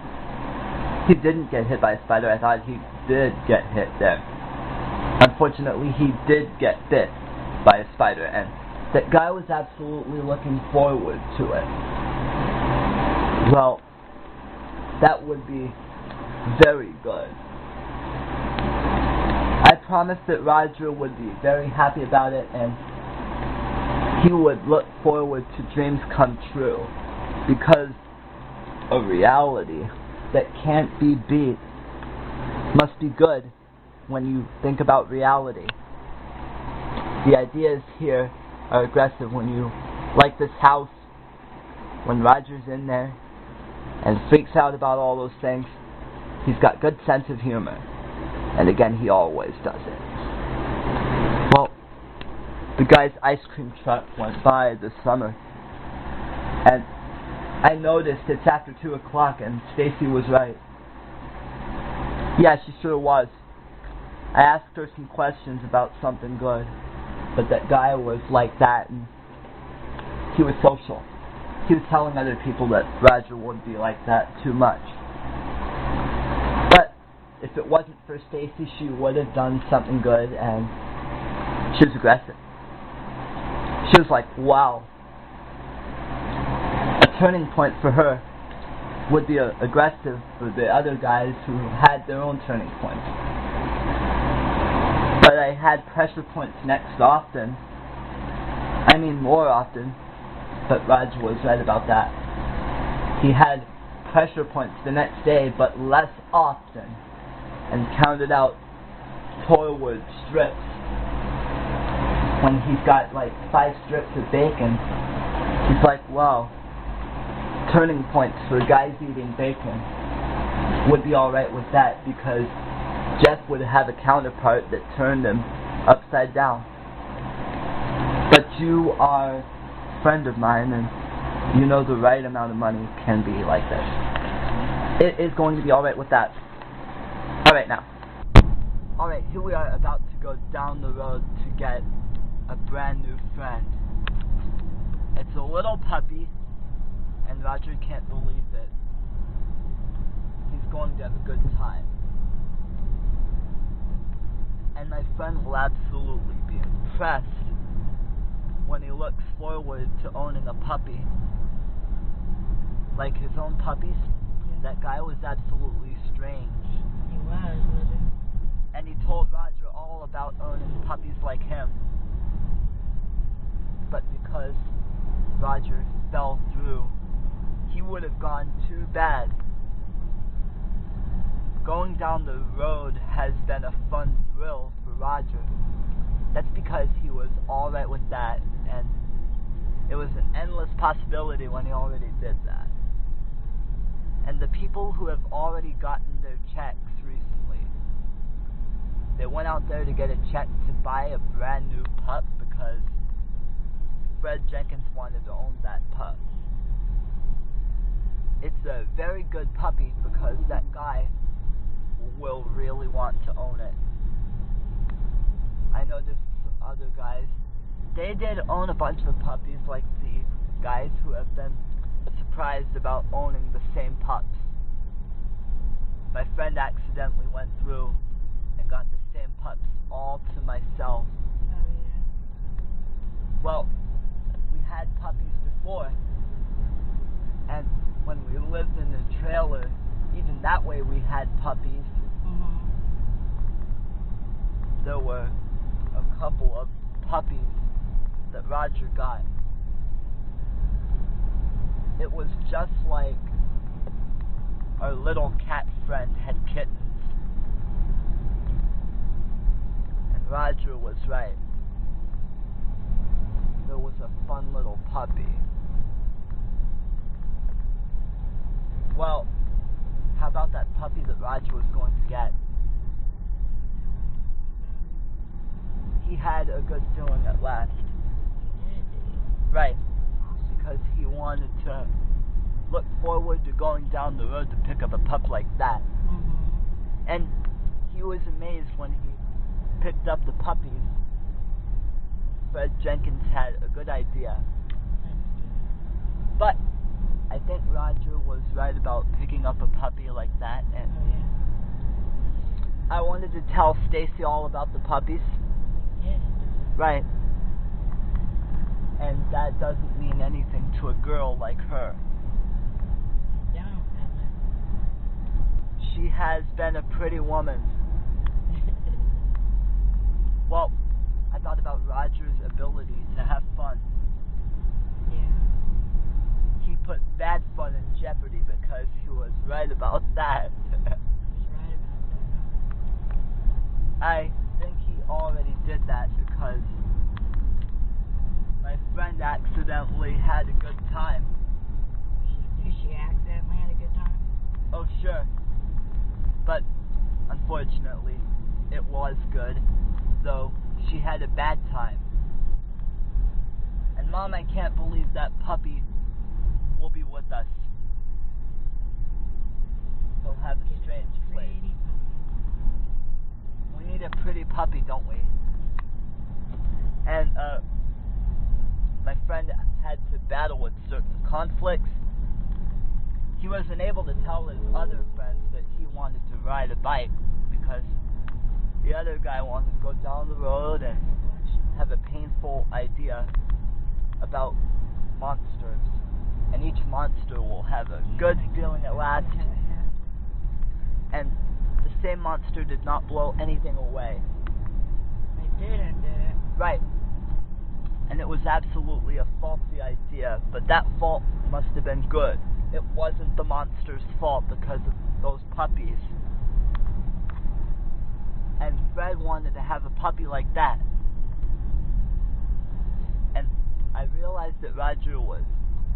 He didn't get hit by a spider. I thought he did get hit there. Unfortunately, he did get bit by a spider, and that guy was absolutely looking forward to it. Well, that would be very good. I promised that Roger would be very happy about it, and he would look forward to dreams come true, because a reality that can't be beat must be good when you think about reality. The ideas here are aggressive. When you like this house, when Roger's in there and freaks out about all those things, he's got good sense of humor. And again, he always does it. Well, the guy's ice cream truck went by this summer, and I noticed it's after 2 o'clock, and Stacy was right. Yeah, she sure was. I asked her some questions about something good, but that guy was like that, and he was social. He was telling other people that Roger wouldn't be like that too much. But if it wasn't for Stacy, she would have done something good, and she was aggressive. She was like, wow. A turning point for her would be aggressive for the other guys who had their own turning points. But I had pressure points next often. I mean more often. But Roger was right about that. He had pressure points the next day, but less often. And counted out forward strips. When he's got like 5 strips of bacon, he's like, wow, turning points for guys eating bacon would be alright with that, because Jeff would have a counterpart that turned him upside down. But you are a friend of mine, and you know the right amount of money can be like this. It is going to be alright with that. Alright now. Alright, here we are about to go down the road to get a brand new friend. It's a little puppy, and Roger can't believe it. He's going to have a good time. And my friend will absolutely be impressed when he looks forward to owning a puppy. Like his own puppies. Yeah. That guy was absolutely strange. He was, wasn't he? And he told Roger all about owning puppies like him. But because Roger fell through, he would have gone too bad. Going down the road has been a fun thrill for Roger. That's because he was alright with that, and it was an endless possibility when he already did that. And the people who have already gotten their checks recently, they went out there to get a check to buy a brand new pup because Fred Jenkins wanted to own that pup. It's a very good puppy because that guy will really want to own it. I know there's other guys. They did own a bunch of puppies, like the guys who have been surprised about owning the same pups. My friend accidentally went through and got the same pups all to myself. Oh, yeah. Well, we had puppies before, and when we lived in the trailer, even that way we had puppies. Mm-hmm. There were a couple of puppies that Roger got. It was just like our little cat friend had kittens. And Roger was right. There was a fun little puppy. Well, how about that puppy that Roger was going to get? He had a good feeling at last. Right. Because he wanted to look forward to going down the road to pick up a pup like that. Mm-hmm. And he was amazed when he picked up the puppies. Fred Jenkins had a good idea. But I think Roger was right about picking up a puppy like that, and I wanted to tell Stacy all about the puppies. Yeah. Right. And that doesn't mean anything to a girl like her. Don't. She has been a pretty woman. Well, I thought about Roger's ability to have fun. Yeah. He put bad fun in jeopardy because he was right about that. He's right about that. I think he already did that because my friend accidentally had a good time. She accidentally had a good time? Oh, sure. But, unfortunately, it was good, though she had a bad time. And Mom, I can't believe that puppy will be with us. He'll have a strange place. We need a pretty puppy, don't we? And, my friend had to battle with certain conflicts. He wasn't able to tell his other friends that he wanted to ride a bike because the other guy wanted to go down the road and have a painful idea about monsters. And each monster will have a good feeling at last. And the same monster did not blow anything away. It didn't, did it? Right. And it was absolutely a faulty idea, but that fault must have been good. It wasn't the monster's fault because of those puppies. And Fred wanted to have a puppy like that. And I realized that Roger was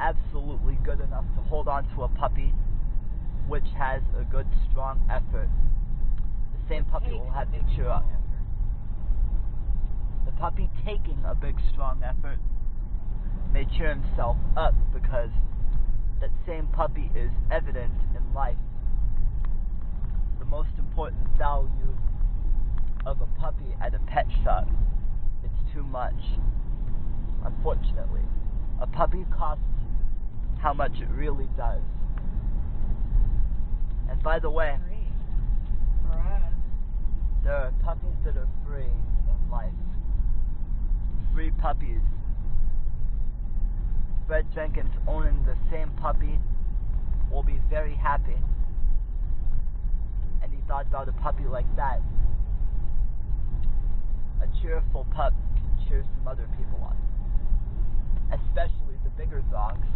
absolutely good enough to hold on to a puppy which has a good, strong effort, the same puppy will have to cheer up. The puppy taking a big, strong effort may cheer himself up because that same puppy is evident in life. The most important value of a puppy at a pet shop, it's too much. Unfortunately, a puppy costs how much it really does. And by the way, there are puppies that are free in life. Free puppies. Fred Jenkins owning the same puppy will be very happy. And he thought about a puppy like that. A cheerful pup can cheer some other people on. Especially the bigger dogs.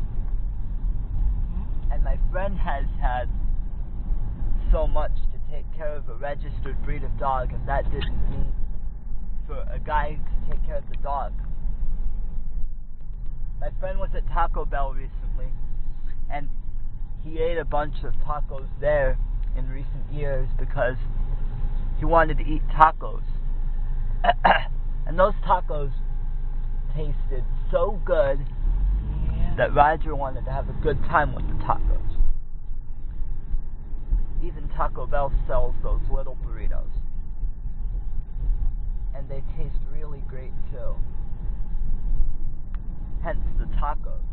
And my friend has had so much to take care of a registered breed of dog, and that didn't mean for a guy to take care of the dog. My friend was at Taco Bell recently, and he ate a bunch of tacos there in recent years because he wanted to eat tacos. And those tacos tasted so good that Roger wanted to have a good time with the tacos. Even Taco Bell sells those little burritos. And they taste really great too. Hence the tacos.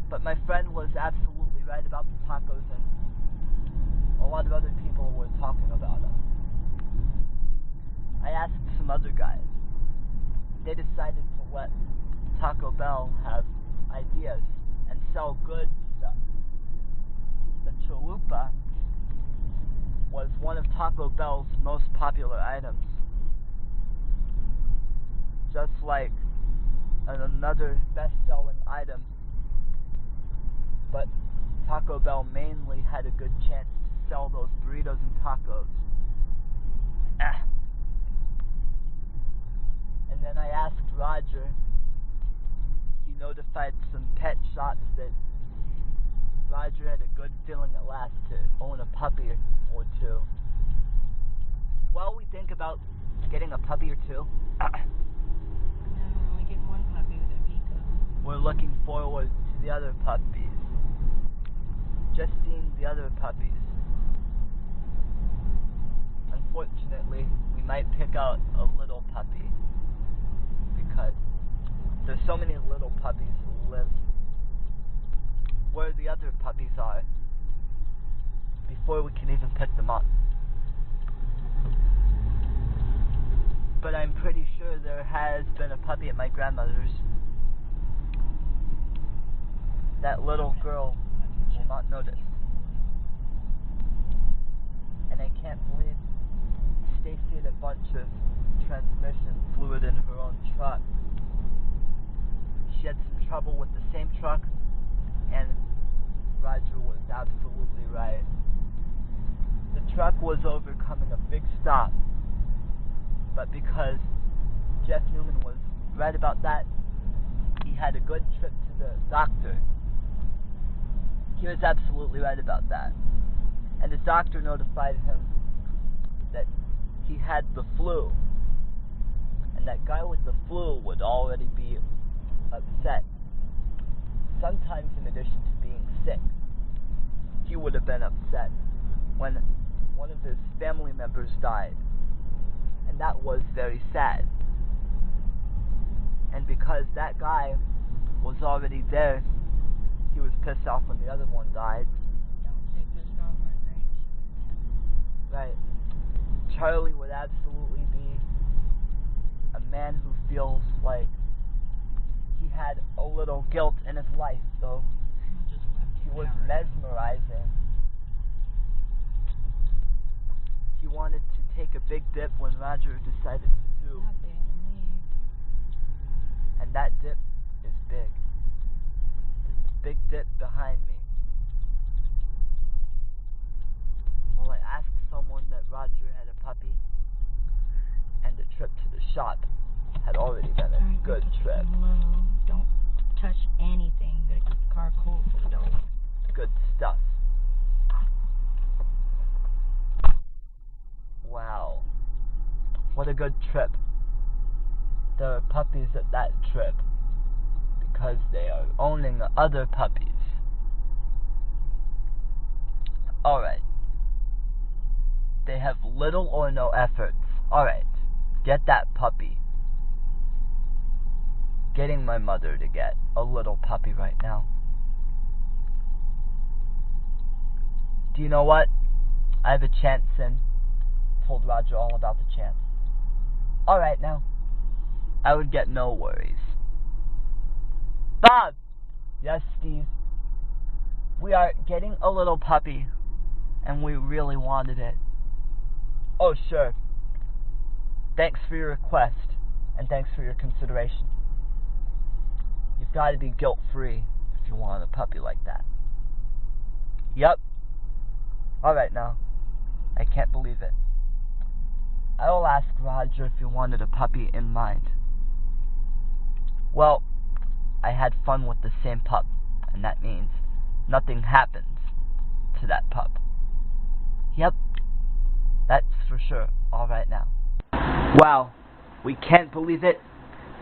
But my friend was absolutely right about the tacos, and a lot of other people were talking about them. I asked some other guys. They decided to let Taco Bell have ideas and sell good stuff. The chalupa was one of Taco Bell's most popular items. Just like another best-selling item, but Taco Bell mainly had a good chance to sell those burritos and tacos. And then I asked Roger. He notified some pet shops that Roger had a good feeling at last to own a puppy or two. While we think about getting a puppy or two, we're only getting one puppy with a Pico. We're looking forward to the other puppies. Just seeing the other puppies. Unfortunately, we might pick out a little puppy because there's so many little puppies who live where the other puppies are before we can even pick them up. But I'm pretty sure there has been a puppy at my grandmother's. That little girl will not notice. And I can't believe Stacy had a bunch of transmission fluid in her own truck. She had some trouble with the same truck, and Roger was absolutely right. The truck was overcoming a big stop, but because Jeff Newman was right about that, he had a good trip to the doctor. He was absolutely right about that. And his doctor notified him that he had the flu. And that guy with the flu would already be upset. Sometimes in addition to being sick, he would have been upset when one of his family members died. And that was very sad. And because that guy was already there, he was pissed off when the other one died. Don't say pissed off on Grinch. Right. Charlie would absolutely be a man who feels like he had a little guilt in his life, though he was mesmerizing. He wanted to take a big dip when Roger decided to do. And that dip is big. Big dip behind me. Well, I asked someone that Roger had a puppy, and the trip to the shop had already been a good trip. Don't touch anything. You gotta keep the car cool so we don't. Good stuff. Wow. What a good trip. There are puppies at that trip because they are owning other puppies. Alright. They have little or no efforts. Alright. Get that puppy. Getting my mother to get a little puppy right now. Do you know what? I have a chance and told Roger all about the chance. Alright now. I would get no worries. Bob! Yes, Steve? We are getting a little puppy, and we really wanted it. Oh, sure. Thanks for your request, and thanks for your consideration. You've got to be guilt-free if you want a puppy like that. Yep. Alright now. I can't believe it. I will ask Roger if he wanted a puppy in mind. Well, I had fun with the same pup, and that means nothing happens to that pup. Yep, that's for sure. Alright now. Wow, we can't believe it,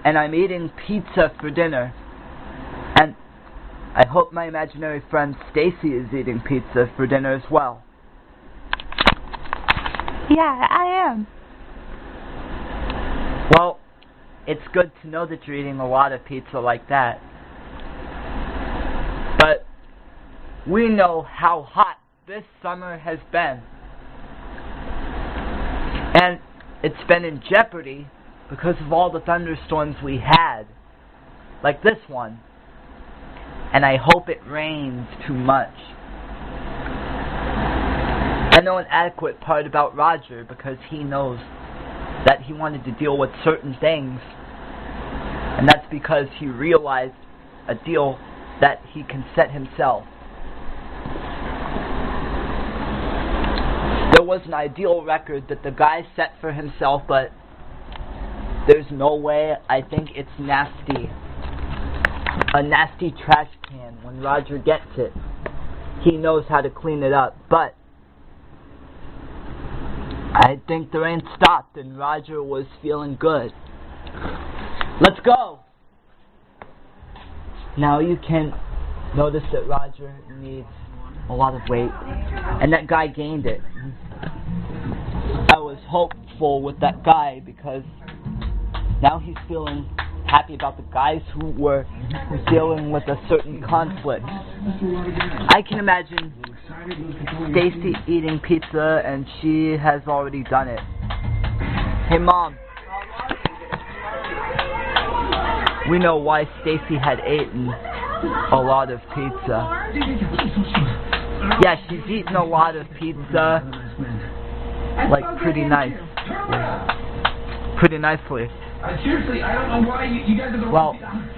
and I'm eating pizza for dinner. And I hope my imaginary friend Stacy is eating pizza for dinner as well. Yeah, I am. Well, it's good to know that you're eating a lot of pizza like that. But we know how hot this summer has been. And it's been in jeopardy because of all the thunderstorms we had. Like this one. And I hope it rains too much. I know an adequate part about Roger because he knows that he wanted to deal with certain things, and that's because he realized a deal that he can set himself. There was an ideal record that the guy set for himself, but there's no way. I think it's nasty. A nasty trash can. When Roger gets it, he knows how to clean it up, but I think the rain stopped and Roger was feeling good. Let's go! Now you can notice that Roger needs a lot of weight, and that guy gained it. I was hopeful with that guy because now he's feeling happy about the guys who were dealing with a certain conflict. I can imagine Stacy eating pizza, and she has already done it. Hey, Mom. We know why Stacy had eaten a lot of pizza. Yeah, she's eaten a lot of pizza, like pretty nice. Pretty nicely. Seriously, I don't know why you guys are the Well,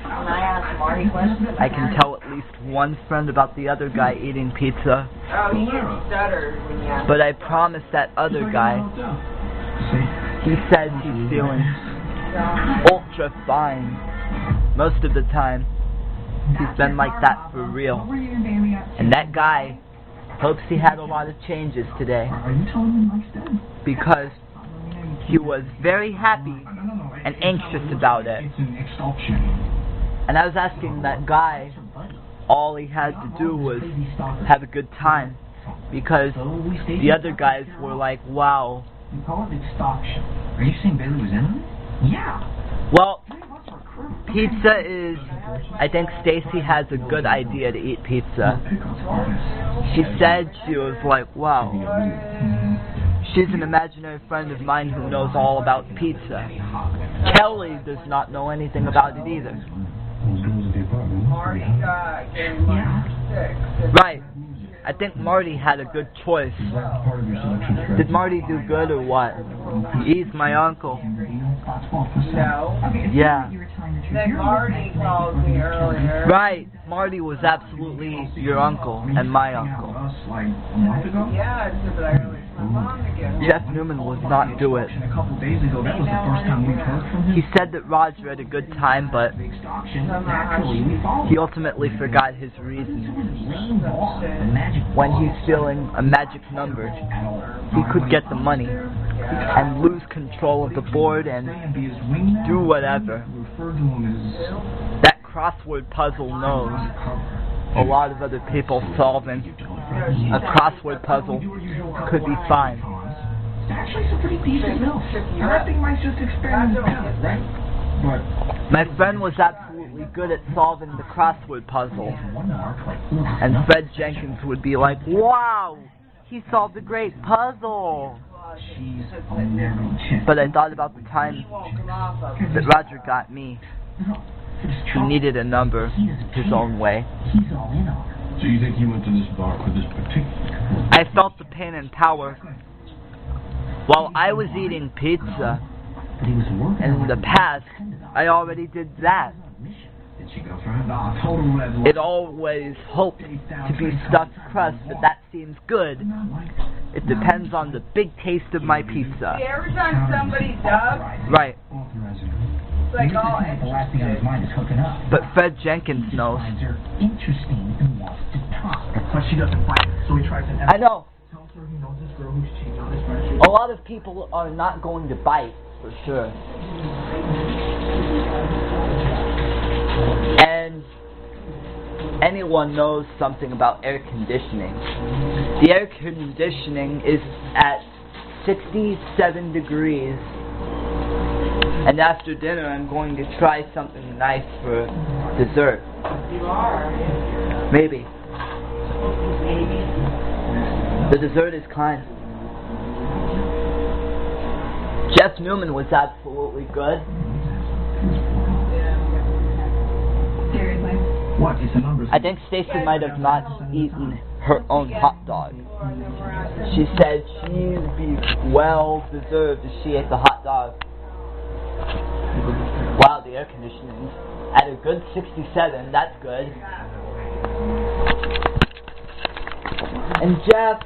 Can I ask Marty questions? I can tell at least one friend about the other guy eating pizza. Oh, he stuttered when you asked. But I promised that other guy, he says he's feeling ultra fine. Most of the time, he's been like that for real. And that guy hopes he had a lot of changes today. Because he was very happy and anxious about it. And I was asking that guy, all he had to do was have a good time. Because the other guys were like, wow. You call it extortion. Are you saying Bailey was in on it? Yeah. Well, pizza is... I think Stacy has a good idea to eat pizza. She said she was like, wow. She's an imaginary friend of mine who knows all about pizza. Kelly does not know anything about it either. Marty gave me 6. Right. I think Marty had a good choice. Did Marty do good or what? He's my uncle. No. Yeah. Then Marty called me earlier. Right. Marty was absolutely your uncle and my uncle. Yeah, but I really Jeff Newman would not do it. A couple days ago, that was the first time we've heard from him. He said that Roger had a good time, but he ultimately forgot his reasons. When he's feeling a magic number, he could get the money and lose control of the board and do whatever. That crossword puzzle knows a lot of other people solving. A crossword puzzle could be fine. Actually, it's a pretty decent mill. And I think Mike's just experimenting with it, right? But my friend was absolutely good at solving the crossword puzzle. And Fred Jenkins would be like, wow, he solved a great puzzle. But I thought about the time that Roger got me. He needed a number his own way. So you think he went to this bar for this particular... I felt the pain and power. While I was eating pizza, and in the past, I already did that. It always hoped to be stuffed crust, but that seems good. It depends on the big taste of my pizza. See, every time somebody does, Right. it's like all interested. But Fred Jenkins knows. Interesting and wants to talk. Plus she doesn't fight, so he tries to... I know. Tells her he knows this girl who's cheating on his friend. A lot of people are not going to bite, for sure. And anyone knows something about air conditioning. The air conditioning is at 67 degrees. And after dinner, I'm going to try something nice for dessert. Maybe. The dessert is kind. Jeff Newman was absolutely good. What? It's a number. I think Stacy might have not eaten her own hot dog. She said she'd be well deserved if she ate the hot dog. Wow, the air conditioning at a good 67, that's good. And Jeff,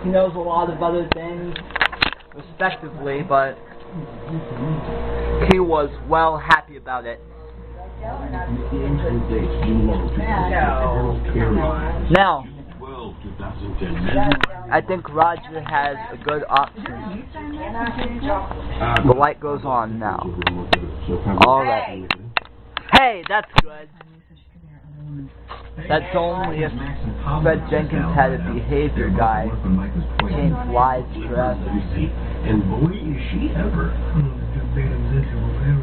he knows a lot of other things, respectively, but he was well happy about it. Now, I think Roger has a good option. The light goes on now. Alright. Hey, that's good. That's only if Fred Jenkins had a behavior guide. Change lives forever. And boy, is she ever.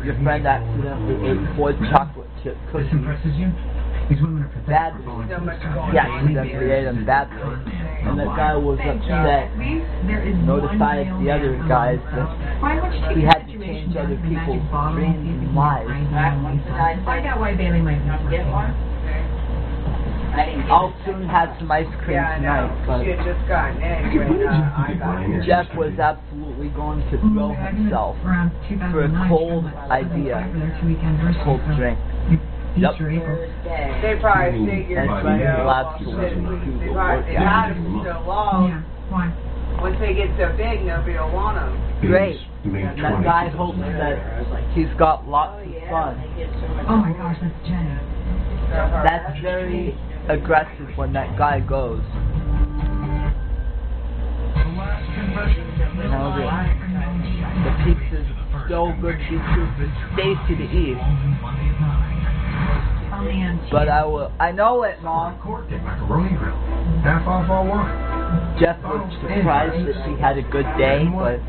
Your friend accidentally ate Floyd chocolate chip cookies. Badly. Yeah, accidentally ate them badly. And that guy was upset. Notified the other guys that he had to change other people's dreams and lives. Find out why Bailey might get one. I'll soon have some ice cream tonight, but Jeff was absolutely going to throw himself for a cold idea, cold drink. Yep. They probably figured, And Frank will absolutely do the work. they had them so long. Yeah, why? Once they get so big, nobody will want them. Great. And that guy hopes that he's got lots of fun. Oh my gosh, that's Jenny. That's very aggressive when that guy goes. Now the pizza's so good pizza for Stacy to eat. But I know it, Mom. Macaroni grill. Half off all one. Jeff was surprised that she had a good day, but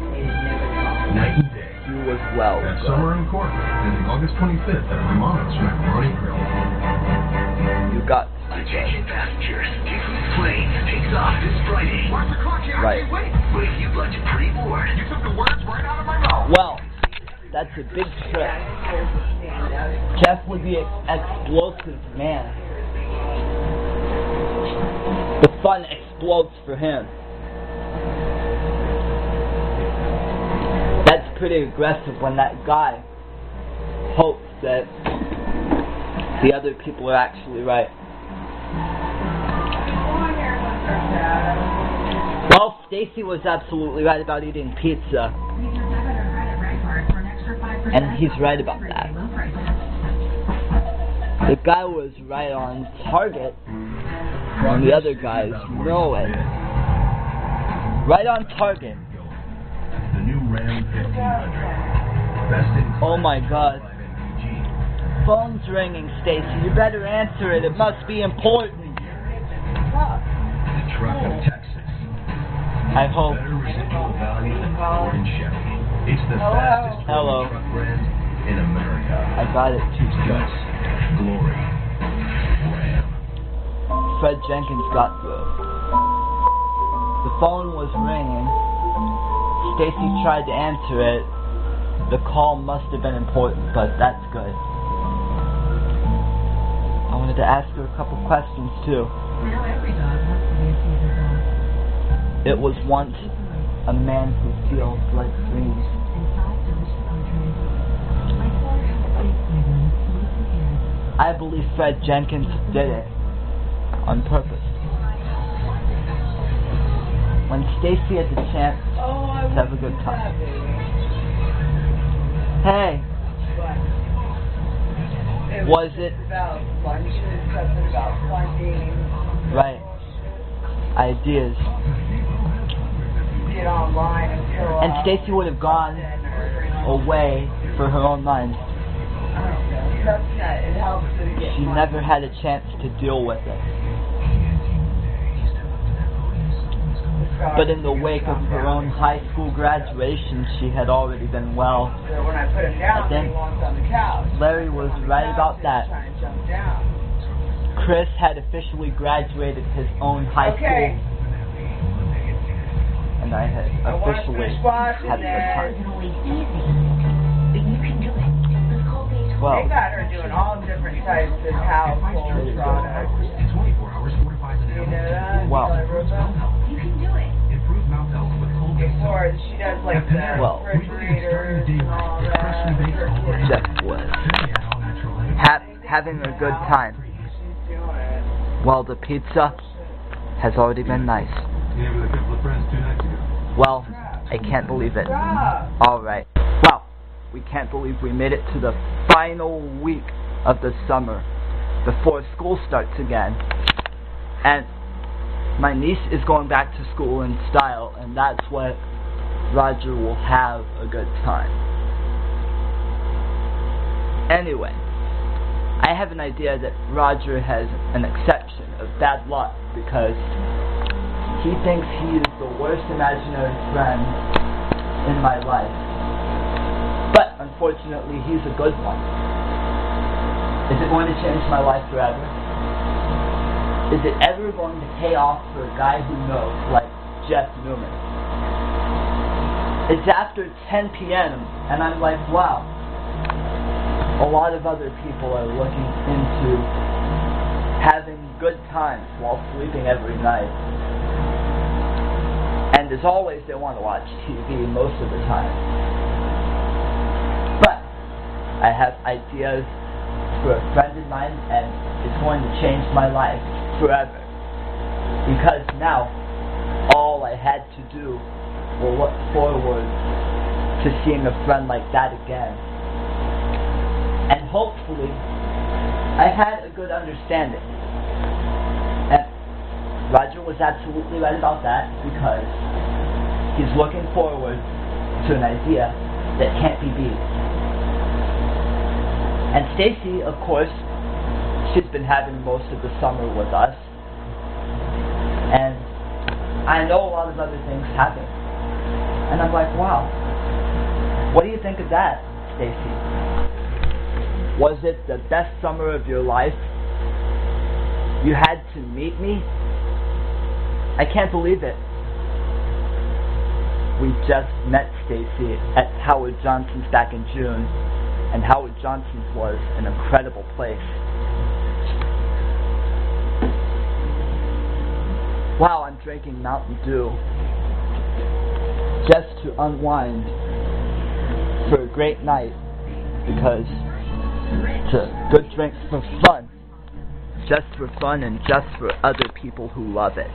Night and day. he was well. That summer in court. Ending August 25th at Vermont's Macaroni Grill. You got Attention passengers, Disney's plane takes off this Friday. Where's the clock here? right. Wait, you got to pre-board. You took the words right out of my mouth. Well, that's a big trip. Jeff would be an explosive man. The fun explodes for him. That's pretty aggressive when that guy hopes that the other people are actually right. Well, Stacy was absolutely right about eating pizza. And he's right about that. The guy was right on target, and the other guys, no way. Right on target. The new Ram 1500. Oh my God. Phone's ringing, Stacy. You better answer it. It must be important. The truck of Texas. I hope. Better residual value than Ford and Chevy. It's the fastest truck brand in America. I got it. Guts, glory, Ram. Fred Jenkins got through. The phone was ringing. Stacy tried to answer it. The call must have been important, but that's good. I wanted to ask her a couple questions too. It was once a man who feels like dreams. I believe Fred Jenkins did it on purpose. When Stacy had the chance to have a good time. Hey, was it right? Ideas. Get online and Stacy would have gone away for her own mind. She never had a chance to deal with it. But in the wake of her own high school graduation, she had already been well. I think Larry was right about that. Chris had officially graduated his own high school. And I had officially had a good time. Well, they got her doing all different types of household products. In 24 hours, fortifies an You know that? Wow. You can do it. Improve mouth health with Colgate. Before she does like the refrigerators and all that. Jeff was having a good time. Well, the pizza has already been nice. Yeah, with a couple of friends 2 nights ago. Well, I can't believe it. Alright. Well, we can't believe we made it to the final week of the summer before school starts again. And my niece is going back to school in style, and that's what Roger will have a good time. Anyway, I have an idea that Roger has an exception of bad luck because he thinks he is the worst imaginary friend in my life. But unfortunately, he's a good one. Is it going to change my life forever? Is it ever going to pay off for a guy who knows, like Jeff Newman? It's after 10 p.m. and I'm like, wow, a lot of other people are looking into having good times while sleeping every night. And as always, they want to watch TV most of the time. But I have ideas for a friend of mine, and it's going to change my life forever. Because now, all I had to do was look forward to seeing a friend like that again. And hopefully, I had a good understanding. And Roger was absolutely right about that, because he's looking forward to an idea that can't be beat. And Stacy, of course, she's been having most of the summer with us. And I know a lot of other things happen. And I'm like, wow, what do you think of that, Stacy? Was it the best summer of your life? You had to meet me? I can't believe it. We just met Stacy at Howard Johnson's back in June, and Howard Johnson's was an incredible place. Wow, I'm drinking Mountain Dew just to unwind for a great night, because it's a good drink for fun, just for fun and just for other people who love it.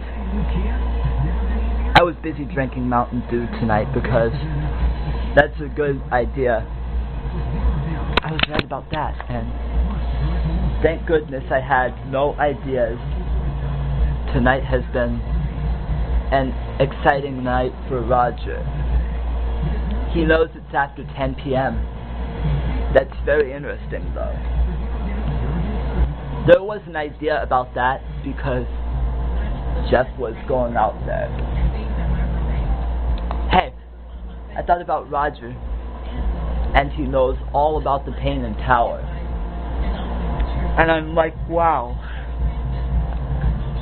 I was busy drinking Mountain Dew tonight because that's a good idea. I was right about that, and thank goodness I had no ideas. Tonight has been an exciting night for Roger. He knows it's after 10 p.m. That's very interesting, though. There was an idea about that because Jeff was going out there. Hey, I thought about Roger, and he knows all about the Pain and Tower. And I'm like, wow.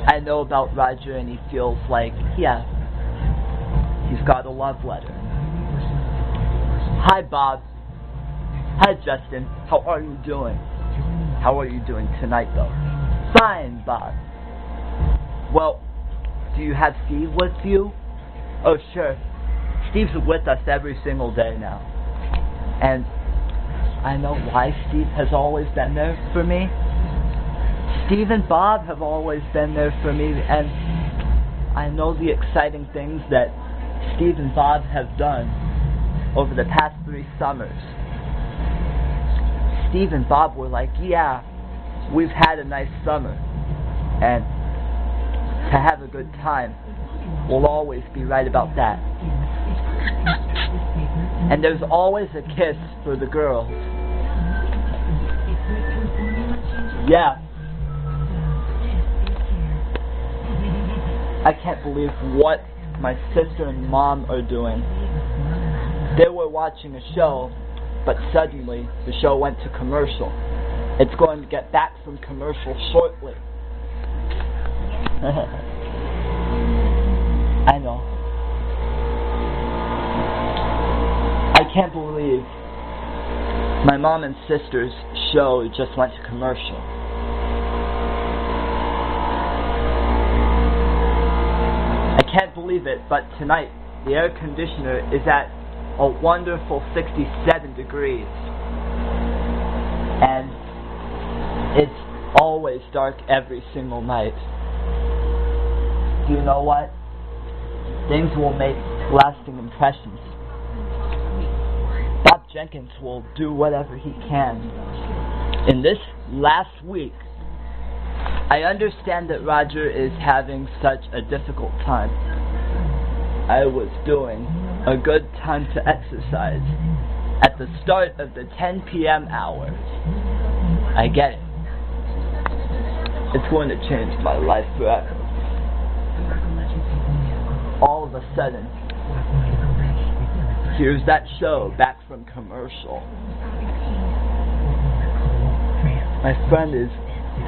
I know about Roger, and he feels like, yeah, he's got a love letter. Hi, Bob. Hi, Justin. How are you doing? How are you doing tonight, though? Fine, Bob. Well, do you have Steve with you? Oh, sure. Steve's with us every single day now. And I know why Steve has always been there for me. Steve and Bob have always been there for me, and I know the exciting things that Steve and Bob have done over the past 3 summers. Steve and Bob were like, yeah, we've had a nice summer, and to have a good time, we'll always be right about that. And there's always a kiss for the girls. Yeah. I can't believe what my sister and mom are doing. They were watching a show, but suddenly the show went to commercial. It's going to get back from commercial shortly. I know. I can't believe my mom and sister's show just went to commercial. I can't believe it, but tonight the air conditioner is at a wonderful 67 degrees. And it's always dark every single night. Do you know what? Things will make lasting impressions. Bob Jenkins will do whatever he can. In this last week, I understand that Roger is having such a difficult time. I was doing a good time to exercise at the start of the 10 p.m. hour. I get it. It's going to change my life forever. All of a sudden, here's that show back from commercial. My friend is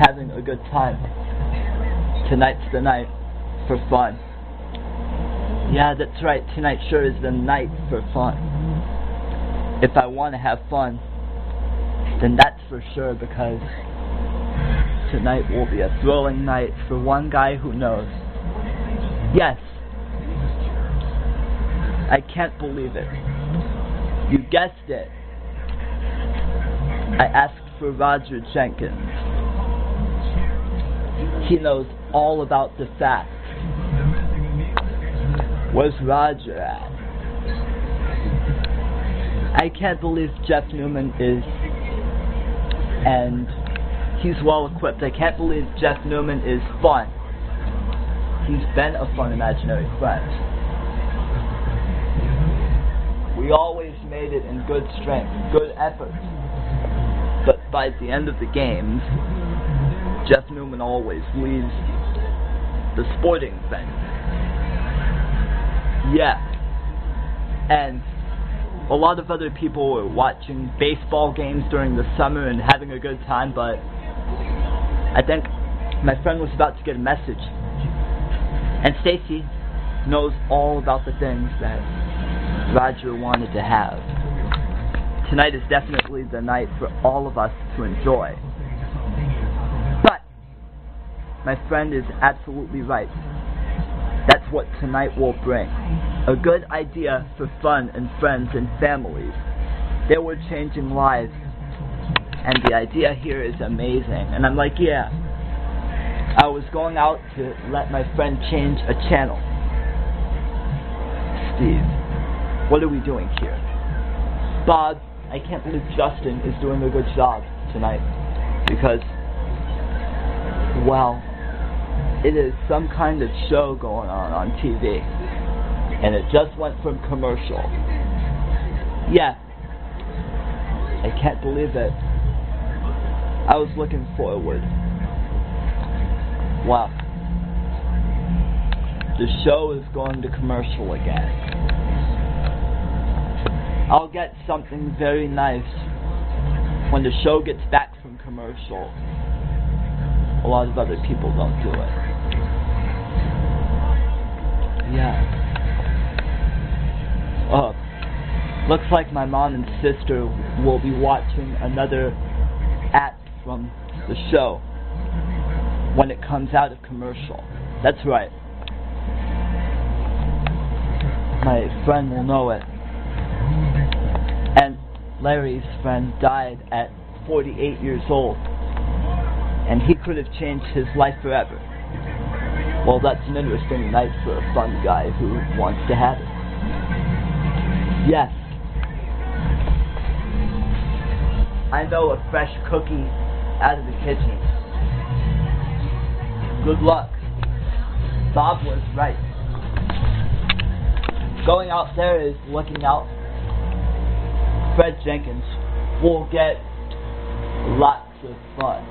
having a good time. Tonight's the night for fun. Yeah, that's right, tonight sure is the night for fun. If I want to have fun, then that's for sure, because tonight will be a thrilling night for one guy who knows. Yes, I can't believe it. You guessed it. I asked for Roger Jenkins. He knows all about the facts. Where's Roger at? I can't believe Jeff Newman is, and he's well equipped. I can't believe Jeff Newman is fun. He's been a fun imaginary friend. We always made it in good strength, good effort. But by the end of the games, Jeff Newman always leaves the sporting thing. Yeah. And a lot of other people were watching baseball games during the summer and having a good time, but I think my friend was about to get a message. And Stacy knows all about the things that Roger wanted to have. Tonight is definitely the night for all of us to enjoy. But my friend is absolutely right. That's what tonight will bring. A good idea for fun and friends and families. They were changing lives. And the idea here is amazing. And I'm like, yeah. I was going out to let my friend change a channel. Steve, what are we doing here? Bob, I can't believe Justin is doing a good job tonight, because, well, it is some kind of show going on TV, and it just went from commercial. Yeah, I can't believe it. I was looking forward. Wow. The show is going to commercial again. I'll get something very nice when the show gets back from commercial. A lot of other people don't do it. Yeah. Looks like my mom and sister will be watching another act from the show when it comes out of commercial. That's right. My friend will know it. And Larry's friend died at 48 years old, and he could have changed his life forever. Well, that's an interesting night for a fun guy who wants to have it. Yes. I know a fresh cookie out of the kitchen. Good luck. Bob was right. Going out there is looking out. Fred Jenkins will get lots of fun.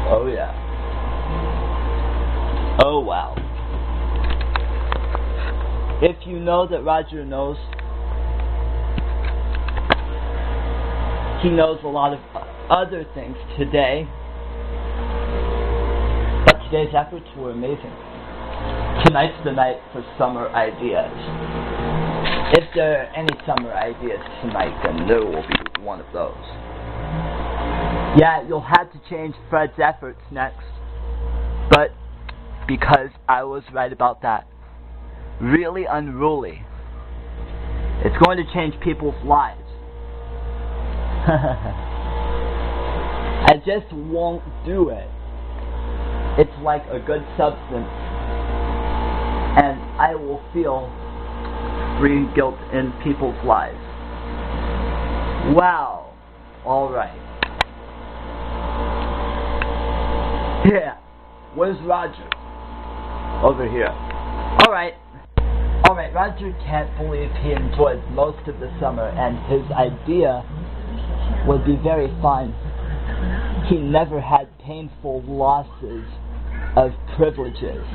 Oh yeah. Oh wow. If you know that Roger knows, he knows a lot of other things today, but today's efforts were amazing. Tonight's the night for summer ideas. If there are any summer ideas tonight, then there will be one of those. Yeah, you'll have to change Fred's efforts next, but because I was right about that. Really unruly. It's going to change people's lives. I just won't do it. It's like a good substance, and I will feel free guilt in people's lives. Wow. Alright. Yeah. Where's Roger? Over here. Alright. Alright, Roger can't believe he enjoyed most of the summer, and his idea would be very fine. He never had painful losses of privileges.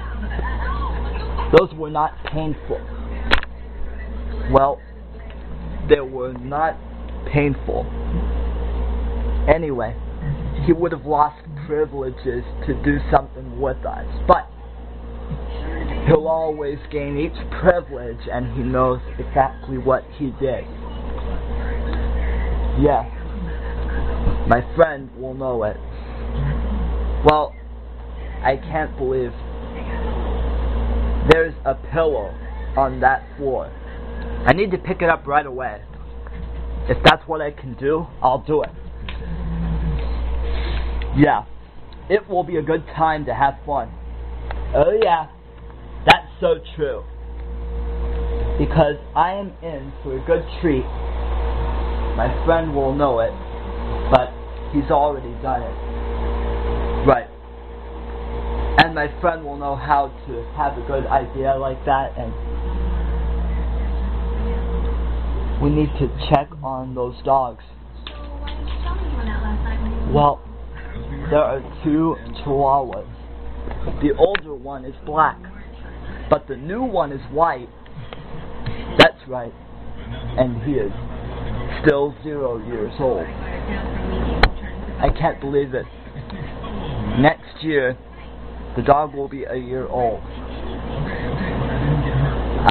Those were not painful. Well, they were not painful. Anyway, he would have lost privileges to do something with us, but he'll always gain each privilege, and he knows exactly what he did. Yeah, my friend will know it. Well, I can't believe there's a pillow on that floor. I need to pick it up right away. If that's what I can do, I'll do it. Yeah, it will be a good time to have fun. Oh yeah, that's so true. Because I am in for a good treat. My friend will know it, but he's already done it. Right. And my friend will know how to have a good idea like that, and we need to check on those dogs. Well, there are 2 chihuahuas. The older one is black, but the new one is white. That's right. And he is still 0 years old. I can't believe it. Next year, the dog will be a year old.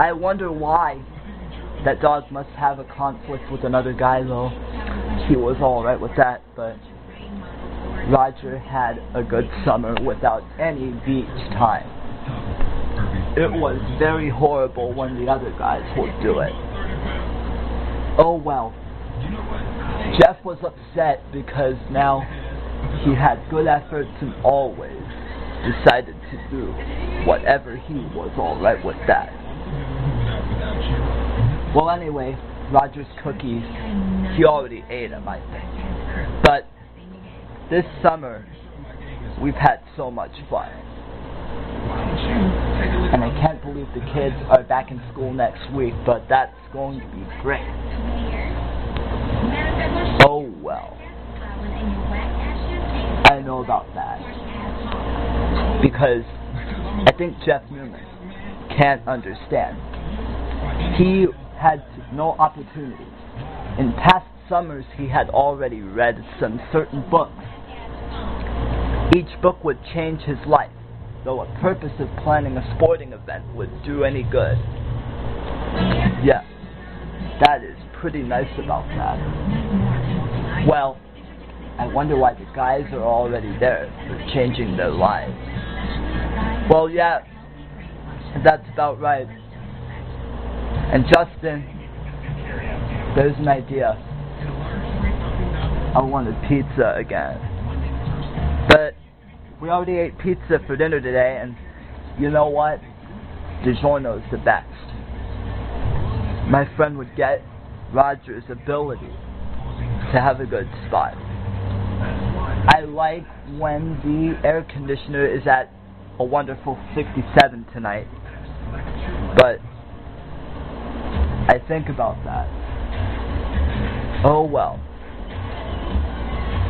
I wonder why. That dog must have a conflict with another guy, though. He was alright with that, but Roger had a good summer without any beach time. It was very horrible when the other guys would do it. Oh well. Jeff was upset because now he had good efforts and always decided to do whatever he was alright with that. Well, anyway, Roger's cookies, he already ate them, I think. But this summer, we've had so much fun. And I can't believe the kids are back in school next week, but that's going to be great. Oh well. I know about that. Because I think Jeff Newman can't understand. He had no opportunities. In past summers, he had already read some certain books. Each book would change his life, though a purpose of planning a sporting event would do any good. Yeah, that is pretty nice about that. Well, I wonder why the guys are already there for changing their lives. Well, yeah, that's about right. And Justin, there's an idea. I wanted pizza again. But we already ate pizza for dinner today, and you know what? DiGiorno's the best. My friend would get Roger's ability to have a good spot. I like when the air conditioner is at a wonderful 67 tonight, but I think about that. Oh well.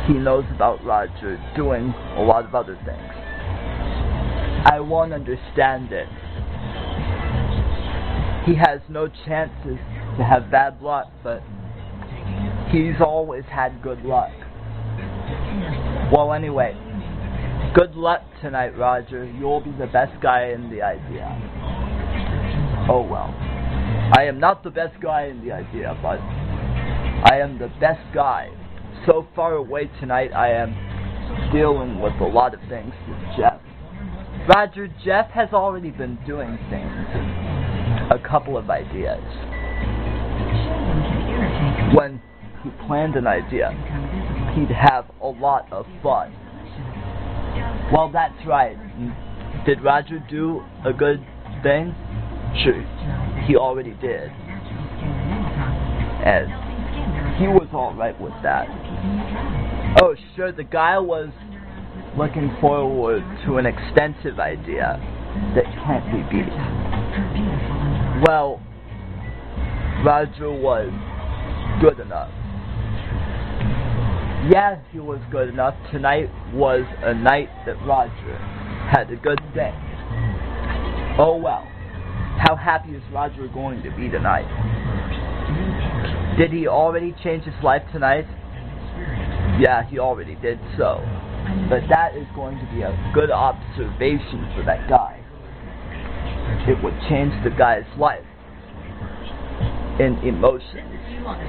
He knows about Roger doing a lot of other things. I won't understand it. He has no chances to have bad luck, but he's always had good luck. Well, anyway, good luck tonight, Roger. You'll be the best guy in the idea. Oh well. I am not the best guy in the idea, but I am the best guy. So far away tonight, I am dealing with a lot of things with Jeff. Roger, Jeff has already been doing things. A couple of ideas. When he planned an idea, he'd have a lot of fun. Well, that's right. Did Roger do a good thing? Sure, he already did. And he was alright with that. Oh, sure, the guy was looking forward to an extensive idea that can't be beat. Well, Roger was good enough. Yeah, he was good enough. Tonight was a night that Roger had a good day. Oh well. How happy is Roger going to be tonight? Did he already change his life tonight? Yeah, he already did so. But that is going to be a good observation for that guy. It would change the guy's life. In emotions,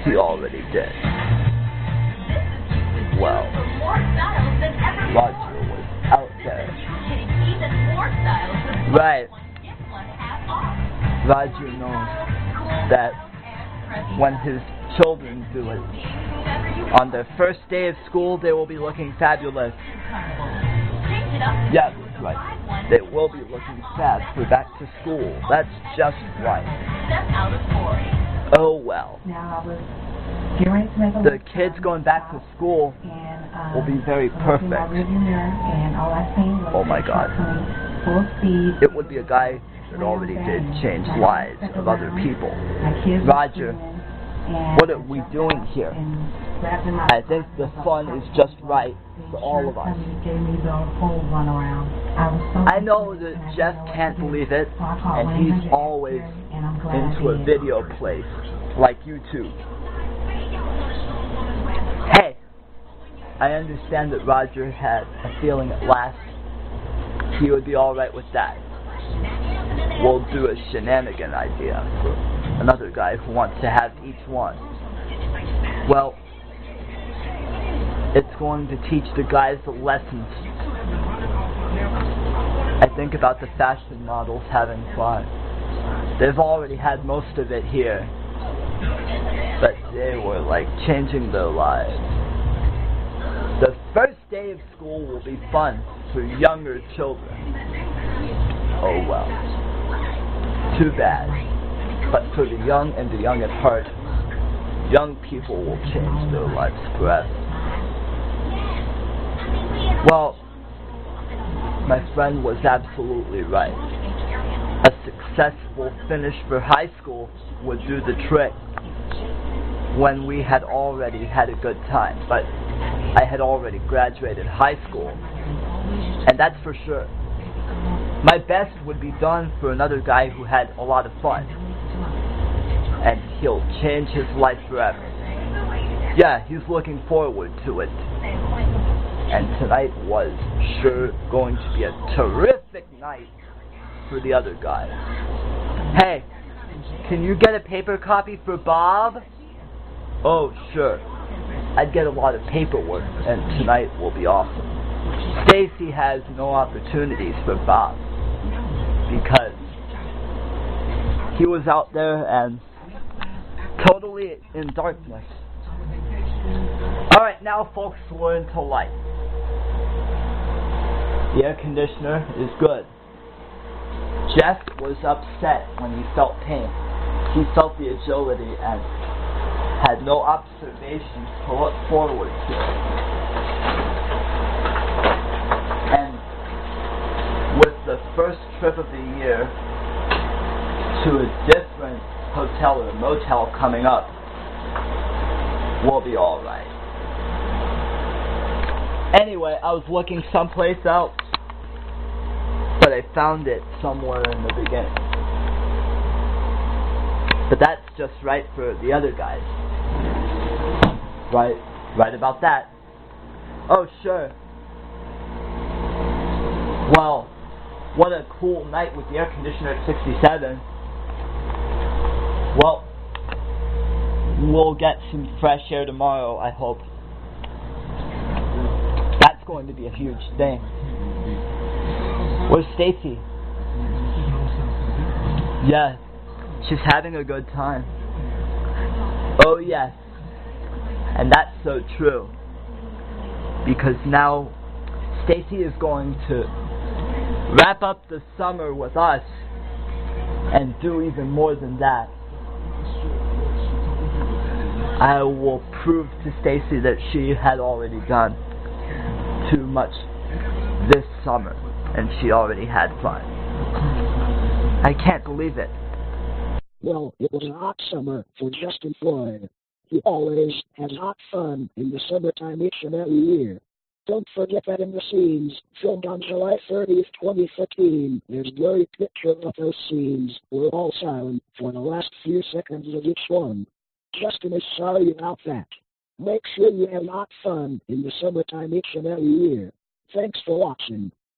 he already did. Well, Roger was out there. Right. Roger knows that when his children do it, on their first day of school, they will be looking fabulous. Yeah, that's right. They will be looking fab for back to school. That's just right. Oh well. The kids going back to school will be very perfect. Oh my God. It would be a guy that already did change lives of other people. Roger, what are we doing here? I think the fun is just right for all of us. I know that Jeff can't believe it, and he's always into a video place like YouTube. Hey, I understand that Roger had a feeling at last he would be alright with that. We'll do a shenanigan idea for another guy who wants to have each one. Well, it's going to teach the guys the lessons. I think about the fashion models having fun. They've already had most of it here, but they were like changing their lives. The first day of school will be fun for younger children. Oh well. Too bad. But for the young and the young at heart, young people will change their lives forever. Well, my friend was absolutely right. A successful finish for high school would do the trick when we had already had a good time. But I had already graduated high school, and that's for sure. My best would be done for another guy who had a lot of fun, and he'll change his life forever. Yeah, he's looking forward to it. And tonight was sure going to be a terrific night for the other guy. Hey, can you get a paper copy for Bob? Oh, sure. I'd get a lot of paperwork, and tonight will be awesome. Stacy has no opportunities for Bob because he was out there and totally in darkness. Alright, now folks, we're into light. The air conditioner is good. Jeff was upset when he felt pain. He felt the agility and had no observations to look forward to. And with the first trip of the year to a different hotel or motel coming up, we'll be alright. Anyway, I was looking someplace else, but I found it somewhere in the beginning. But that's just right for the other guys. Right about that. Oh, sure. Well, what a cool night with the air conditioner at 67. Well, we'll get some fresh air tomorrow, I hope. That's going to be a huge thing. Where's Stacy? Yeah, she's having a good time. Oh yes, and that's so true. Because now Stacy is going to wrap up the summer with us and do even more than that. I will prove to Stacy that she had already done too much this summer, and she already had fun. I can't believe it. Well, it was a hot summer for Justin Floyd. He always has hot fun in the summertime each and every year. Don't forget that in the scenes filmed on July 30th, 2015, there's blurry pictures of those scenes were all silent for the last few seconds of each one. Justin is sorry about that. Make sure you have hot fun in the summertime each and every year. Thanks for watching.